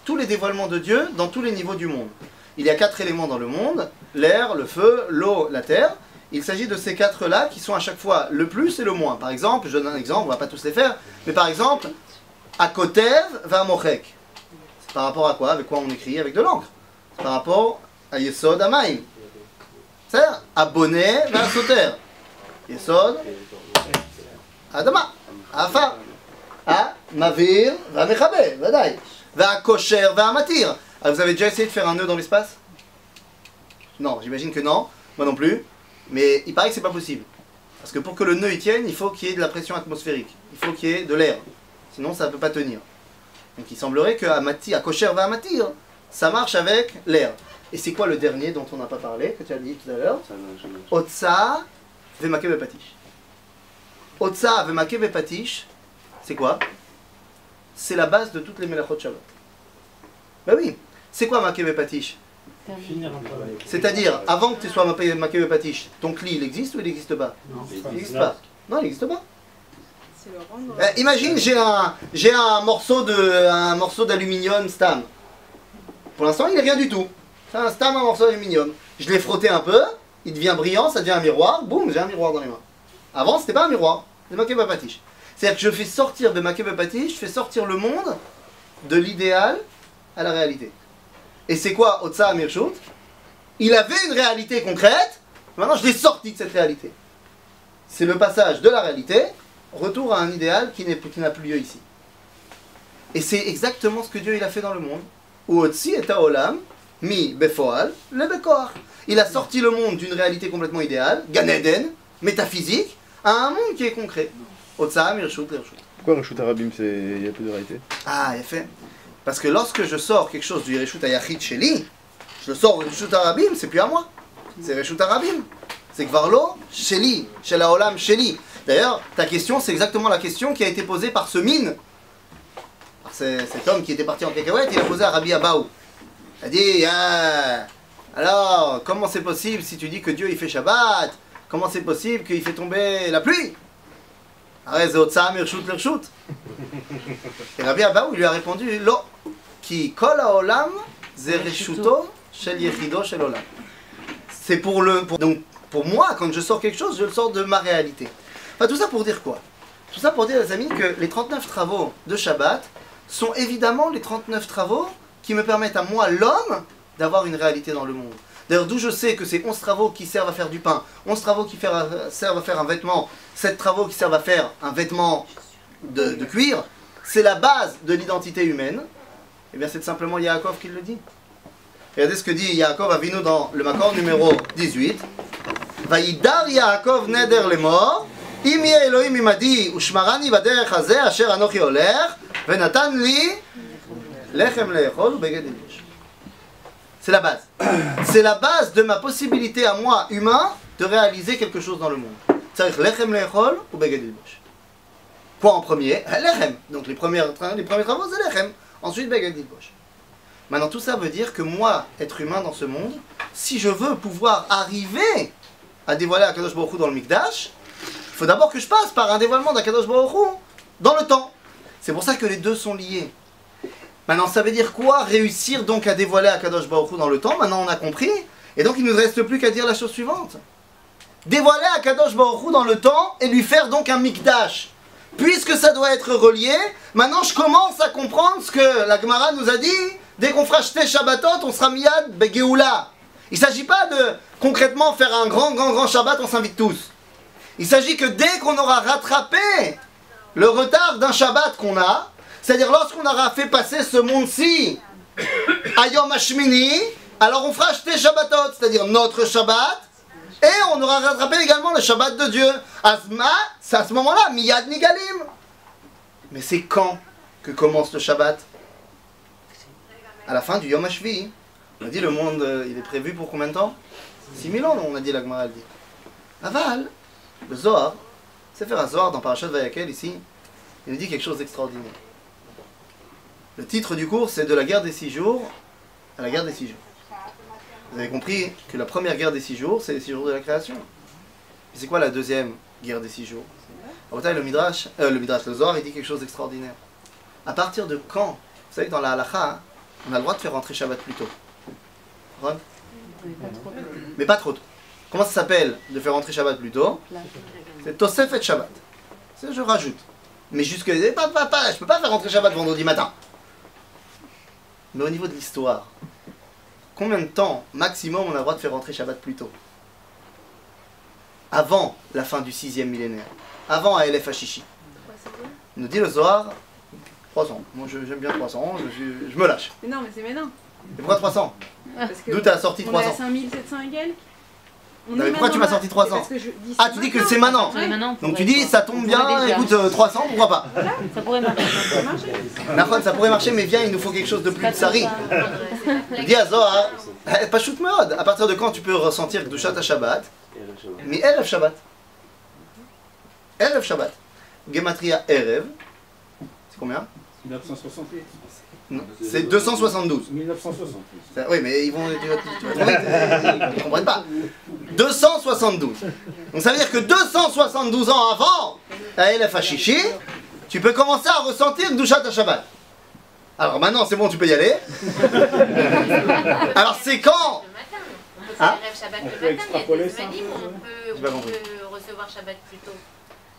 tous les dévoilements de Dieu dans tous les niveaux du monde. Il y a 4 éléments dans le monde, l'air, le feu, l'eau, la terre. Il s'agit de ces 4-là qui sont à chaque fois le plus et le moins. Par exemple, je donne un exemple, on ne va pas tous les faire, mais par exemple, Akotev va Mochek. C'est par rapport à quoi? Avec quoi on écrit? Avec de l'encre. C'est par rapport à Yesod Amaim. C'est Abonné va Soter. Yesod Adama. Afa. A Mavir va Mechabe. Vadaï. Va Kosher va Matir. Vous avez déjà essayé de faire un nœud dans l'espace? Non, j'imagine que non. Moi non plus. Mais il paraît que c'est pas possible. Parce que pour que le nœud y tienne, il faut qu'il y ait de la pression atmosphérique. Il faut qu'il y ait de l'air. Sinon, ça ne peut pas tenir. Donc il semblerait qu'à Kosher va Matir, ça marche avec l'air. Et c'est quoi le dernier dont on n'a pas parlé, que tu as dit tout à l'heure? Otsa vemake bepatish. Otsa vemake bepatish, c'est quoi? C'est la base de toutes les melachot Shabbat. Ben oui, c'est quoi make bepatish? C'est-à-dire, avant que tu sois make bepatish, ton cli il existe ou il n'existe pas? Il n'existe pas. Non, il n'existe pas. Imagine, j'ai un morceau d'aluminium stam. Pour l'instant, il n'est rien du tout. C'est un stam, un morceau d'aluminium. Je l'ai frotté un peu, il devient brillant, ça devient un miroir. Boum, j'ai un miroir dans les mains. Avant, c'était pas un miroir. C'est maké bepatish. C'est-à-dire que je fais sortir de maké bepatish, je fais sortir le monde de l'idéal à la réalité. Et c'est quoi Otsa Amirshut? Il avait une réalité concrète, maintenant je l'ai sorti de cette réalité. C'est le passage de la réalité, retour à un idéal qui n'a plus lieu ici. Et c'est exactement ce que Dieu il a fait dans le monde. Uotsi et Olam, mi befoal, le bekoar. Il a sorti le monde d'une réalité complètement idéale, Gan Eden, métaphysique, à un monde qui est concret. Otsa Amirshut, l'Irshut.
Pourquoi Reshut Arabim, il y a peu de réalité?
Ah, il a fait. Parce que lorsque je sors quelque chose du Reshut Hayachid Sheli, je le sors du Reshut Arabim, c'est plus à moi. C'est Reshut Arabim. C'est Kvarlo Sheli, Shel Haolam Sheli. D'ailleurs, ta question, c'est exactement la question qui a été posée par ce mine. Cet homme qui était parti en cacahuète, il a posé à Rabbi Abaou. Il a dit, alors, comment c'est possible si tu dis que Dieu il fait Shabbat? Comment c'est possible qu'il fait tomber la pluie? Arrête, c'est Otsa, Mirshut, Lershut. Et Rabbi Abaou lui a répondu, Lo, ki kol haolam, ze reshuto, shel yechido, shel olam. C'est donc, pour moi, quand je sors quelque chose, je le sors de ma réalité. Enfin, tout ça pour dire quoi? Tout ça pour dire, les amis, que les 39 travaux de Shabbat sont évidemment les 39 travaux qui me permettent à moi, l'homme, d'avoir une réalité dans le monde. D'ailleurs, d'où je sais que c'est 11 travaux qui servent à faire du pain, 11 travaux qui servent à faire un vêtement, 7 travaux qui servent à faire un vêtement de cuir, c'est la base de l'identité humaine. Et bien, c'est simplement Yaakov qui le dit. Regardez ce que dit Yaakov Avinu dans le Makor numéro 18. Vayidar Yaakov neder lemor, im yeh Elohim imadi, ushmarani baderech hazeh asher anochi olech, venatan li lechem leechol ubeged ilbush. C'est la base. C'est la base de ma possibilité à moi, humain, de réaliser quelque chose dans le monde. C'est-à-dire lechem leechol ubeged ilbush. Quoi en premier? Lechem. Donc les premiers travaux, c'est lechem. Ensuite, beged ilbush. Maintenant, tout ça veut dire que moi, être humain dans ce monde, si je veux pouvoir arriver à dévoiler Akadosh Baruch Hu dans le Mikdash, il faut d'abord que je passe par un dévoilement d'Akadosh Baruch Hu dans le temps. C'est pour ça que les deux sont liés. Maintenant, ça veut dire quoi? Réussir donc à dévoiler Akadosh Baruch Hu dans le temps. Maintenant, on a compris. Et donc, il ne nous reste plus qu'à dire la chose suivante. Dévoiler Akadosh Baruch Hu dans le temps et lui faire donc un Mikdash. Puisque ça doit être relié, maintenant je commence à comprendre ce que la Gemara nous a dit. Dès qu'on fera Shte Shabbatot, on sera miyad begeoula. Il ne s'agit pas de concrètement faire un grand Shabbat, on s'invite tous. Il s'agit que dès qu'on aura rattrapé le retard d'un Shabbat qu'on a, c'est-à-dire lorsqu'on aura fait passer ce monde-ci à Yom HaShmini, alors on fera Shte Shabbatot, c'est-à-dire notre Shabbat, et on aura rattrapé également le Shabbat de Dieu. Asma, c'est à ce moment-là, miyad nigalim. Mais c'est quand que commence le Shabbat? À la fin du Yom HaShvi. On a dit le monde, il est prévu pour combien de temps? 6000 ans, on a dit, la Gemara dit. Aval, le Zohar, c'est faire un Zohar dans Parashat Vayakel ici, il nous dit quelque chose d'extraordinaire. Le titre du cours, c'est de la guerre des 6 jours à la guerre des 6 jours. Vous avez compris que la première guerre des 6 jours, c'est les 6 jours de la création. Et c'est quoi la deuxième guerre des 6 jours? Le Zohar, il dit quelque chose d'extraordinaire. À partir de quand? Vous savez que dans la halakha, on a le droit de faire rentrer Shabbat plus tôt. Mais pas trop tôt. Comment ça s'appelle de faire rentrer Shabbat plus tôt? C'est Tosefet Shabbat. C'est je rajoute. Mais jusque... je peux pas faire rentrer Shabbat vendredi matin. Mais au niveau de l'histoire, combien de temps maximum on a le droit de faire rentrer Shabbat plus tôt? Avant la fin du 6e millénaire. Avant Aelef Hashishi. Nous dit le Zohar, 300. Moi j'aime bien 300, je me lâche.
Mais non, mais c'est maintenant.
Et pourquoi 300? D'où t'as sorti 300?
On est à 5700 et quelques.
Mais pourquoi tu m'as sorti 300? Ah, tu dis que c'est maintenant. Donc tu dis, ça tombe bien, écoute, 300, pourquoi pas?
Ça pourrait marcher.
Ça pourrait marcher, mais viens, il nous faut quelque chose de plus tsari. Il dit à Zohar, pas shoot mode. À partir de quand tu peux ressentir Kedushat HaShabbat? Mais Erev Shabbat. Erev Shabbat. Gematria Erev. C'est combien?
1968.
C'est 272.
1968.
Oui, mais ils vont. Ils comprennent pas. 272. Donc ça veut dire que 272 ans avant Aelef Hashishi, tu peux commencer à ressentir Kedushat HaShabbat. Alors maintenant, c'est bon, tu peux y aller. Alors c'est quand?
On peut faire Erev Shabbat le matin, il y a des Zmanim où on peut recevoir Shabbat plus tôt.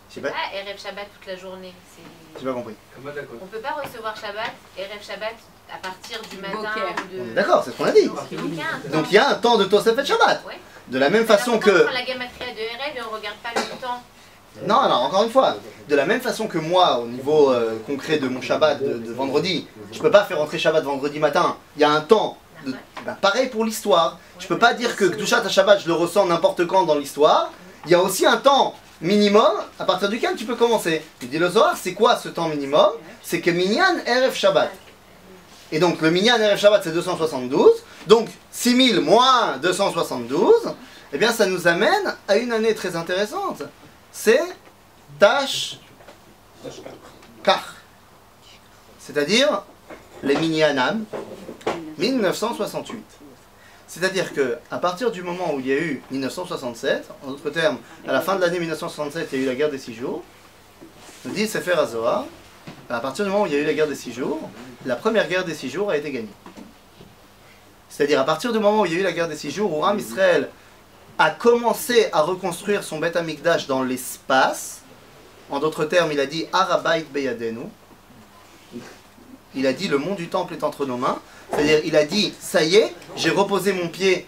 C'est pas Erev Shabbat toute la journée.
J'ai pas compris.
On peut pas recevoir Shabbat, Erev Shabbat à partir du matin ou de...
D'accord, c'est ce qu'on a dit. Donc il y a un temps de Tosefet Shabbat.
Ouais.
De la même façon que...
On prend la gematria de Erev et on regarde pas le temps.
Non, alors encore une fois, de la même façon que moi, au niveau concret de mon Shabbat de vendredi, je peux pas faire rentrer Shabbat vendredi matin. Il y a un temps. Pareil pour l'histoire. Je peux pas dire que Kedushat HaShabbat, je le ressens n'importe quand dans l'histoire. Il y a aussi un temps minimum à partir duquel tu peux commencer. Il dit le Zohar, c'est quoi ce temps minimum? C'est que Minyan Erev Shabbat. Et donc le Minyan Erev Shabbat c'est 272. Donc 6000 moins 272, eh bien ça nous amène à une année très intéressante. C'est Tash Kach. C'est-à-dire les Minyanam 1968. C'est-à-dire que à partir du moment où il y a eu 1967, en d'autres termes, à la fin de l'année 1967, il y a eu la guerre des 6 jours, nous dit Sefer HaZohar, à partir du moment où il y a eu la guerre des 6 jours, la première guerre des 6 jours a été gagnée. C'est-à-dire à partir du moment où il y a eu la guerre des 6 jours, où Am Israël a commencé à reconstruire son Beth Amikdash dans l'espace, en d'autres termes, il a dit Har Habayit Beyadenu, il a dit le mont du temple est entre nos mains, c'est-à-dire il a dit ça y est, j'ai reposé mon pied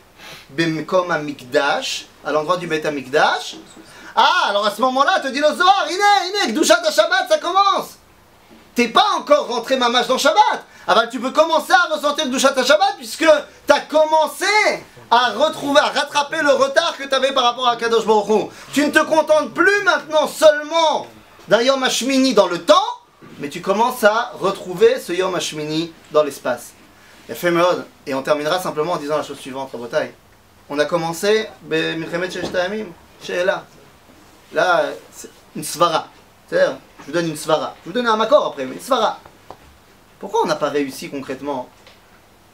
Bemkom Amikdash, à l'endroit du Beth Amikdash. Ah, alors à ce moment-là, te dit le Zohar, Iné, Kdushat HaShabbat, ça commence. T'es pas encore rentré mamash dans Shabbat. Ah bah tu peux commencer à ressentir Kdushat HaShabbat puisque t'as commencé à retrouver, à rattraper le retard que t'avais par rapport à Kadosh Baruch Hu. Tu ne te contentes plus maintenant seulement d'un Yom HaShmini dans le temps, mais tu commences à retrouver ce Yom HaShmini dans l'espace. Et on terminera simplement en disant la chose suivante, Rabotai. On a commencé, Milchemet Sheshet Hayamim, She'ela. Là, c'est une svara. C'est-à-dire, je vous donne une svara. Je vous donne un makor après, mais une svara. Pourquoi on n'a pas réussi concrètement?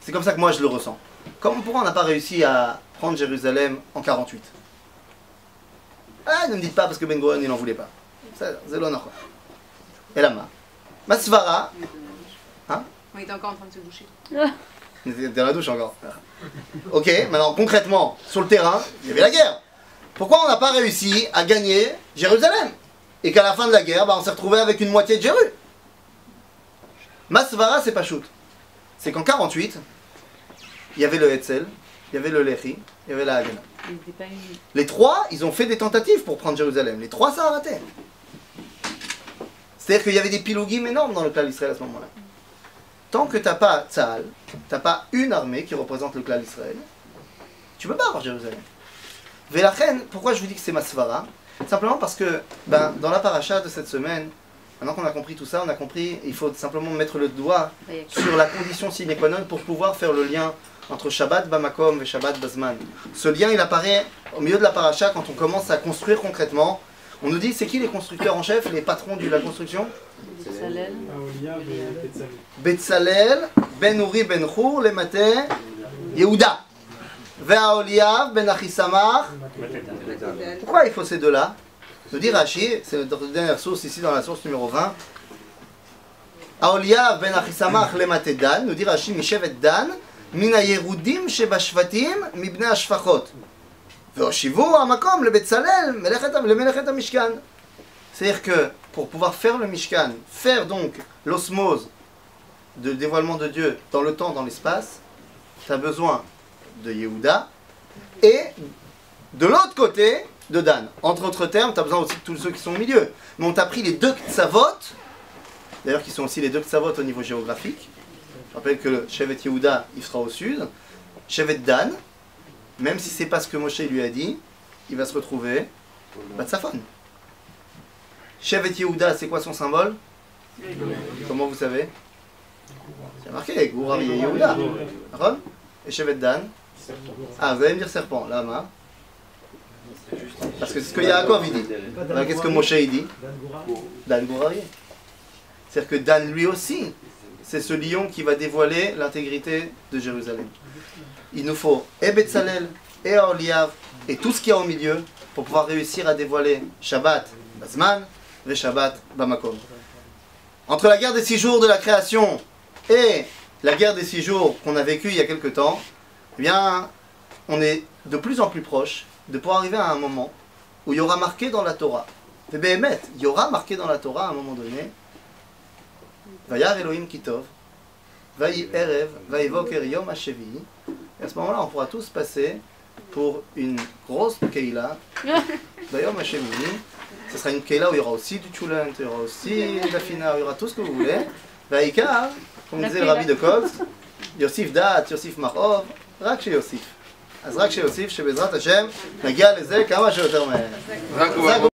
C'est comme ça que moi je le ressens. Pourquoi on n'a pas réussi à prendre Jérusalem en 48? Ah, ne me dites pas parce que Ben Gurion il n'en voulait pas. C'est l'honneur. Et là, ma svara. Hein?
On était encore en train de se doucher.
On était dans la douche encore. Ok, maintenant concrètement, sur le terrain, il y avait la guerre. Pourquoi on n'a pas réussi à gagner Jérusalem? Et qu'à la fin de la guerre, on s'est retrouvé avec une moitié de Jéru. Masvara, c'est pas shoot. C'est qu'en 48, il y avait le Hetzel, il y avait le Lehi, il y avait la Haganah. Les trois, ils ont fait des tentatives pour prendre Jérusalem. Les trois, ça a raté. C'est-à-dire qu'il y avait des pilougim énormes dans le clan d'Israël à ce moment-là. Tant que t'as pas Tzahal, t'as pas une armée qui représente le clan d'Israël, tu peux pas avoir Jérusalem. Velachen, pourquoi je vous dis que c'est Masvara? Simplement parce que dans la paracha de cette semaine, maintenant qu'on a compris tout ça, on a compris, il faut simplement mettre le doigt sur la condition sine qua non pour pouvoir faire le lien entre Shabbat Bamakom et Shabbat Bazman. Ce lien, il apparaît au milieu de la paracha quand on commence à construire concrètement. On nous dit, c'est qui les constructeurs en chef, les patrons de la construction?
Betzalel,
Betzalel, Ben Uri, Ben Hur, les Maté, Yehuda. Ve'aoliav, Ben Achisamach. Pourquoi il faut ces deux-là? Nous dit Rashi, c'est notre dernière source ici dans la source numéro 20. Aoliav, Ben Achisamach, les Maté Dan. Nous dit Rashi, Mishevet Dan, Mina Yerudim, Shebashvatim, Mibne Ashfachot. Ve'oshivu, Amakom, le Betzalel, le Melechet HaMishkan. C'est-à-dire que pour pouvoir faire le Mishkan, faire donc l'osmose de dévoilement de Dieu dans le temps, dans l'espace, tu as besoin de Yehuda et de l'autre côté de Dan. Entre autres termes, tu as besoin aussi de tous ceux qui sont au milieu. Mais on t'a pris les deux Ktsavot, d'ailleurs qui sont aussi les deux Ktsavot au niveau géographique. Je rappelle que le Shevet Yehuda, il sera au sud. Shevet Dan, même si c'est pas ce que Moshe lui a dit, il va se retrouver Batsafon. Shevet Yehuda, c'est quoi son symbole? Comment vous savez? C'est marqué, Gourav Yehuda. Et Shevet Dan? Ah, vous allez me dire serpent, là, ma. Parce que c'est ce que Yaakov il dit. Qu'est-ce que Moshe il dit? Dan Gourav. C'est-à-dire que Dan lui aussi, c'est ce lion qui va dévoiler l'intégrité de Jérusalem. Il nous faut et Betzalel, et Aholiav, et tout ce qu'il y a au milieu pour pouvoir réussir à dévoiler Shabbat Bazman et Shabbat Bamakom. Entre la guerre des 6 jours de la création et la guerre des 6 jours qu'on a vécue il y a quelque temps, eh bien, on est de plus en plus proche de pouvoir arriver à un moment où il y aura marqué dans la Torah, il y aura marqué dans la Torah à un moment donné, Vayar Elohim Kitov, Vayi Erev, Vayivoker Yom HaShevi. Et à ce moment-là, on pourra tous passer pour une grosse Keila, Yom HaShevi. Ce sera une Keila où il y aura aussi du Tchoulant, il y aura aussi de la Fina, il y aura tout ce que vous voulez. Vaïka, comme disait le rabbi de Kolz, Yosif Dat, Yosif Machov, רק שיוסיף. אז רק שיוסיף שבעזרת השם נגיע לזה כמה שיותר מהר.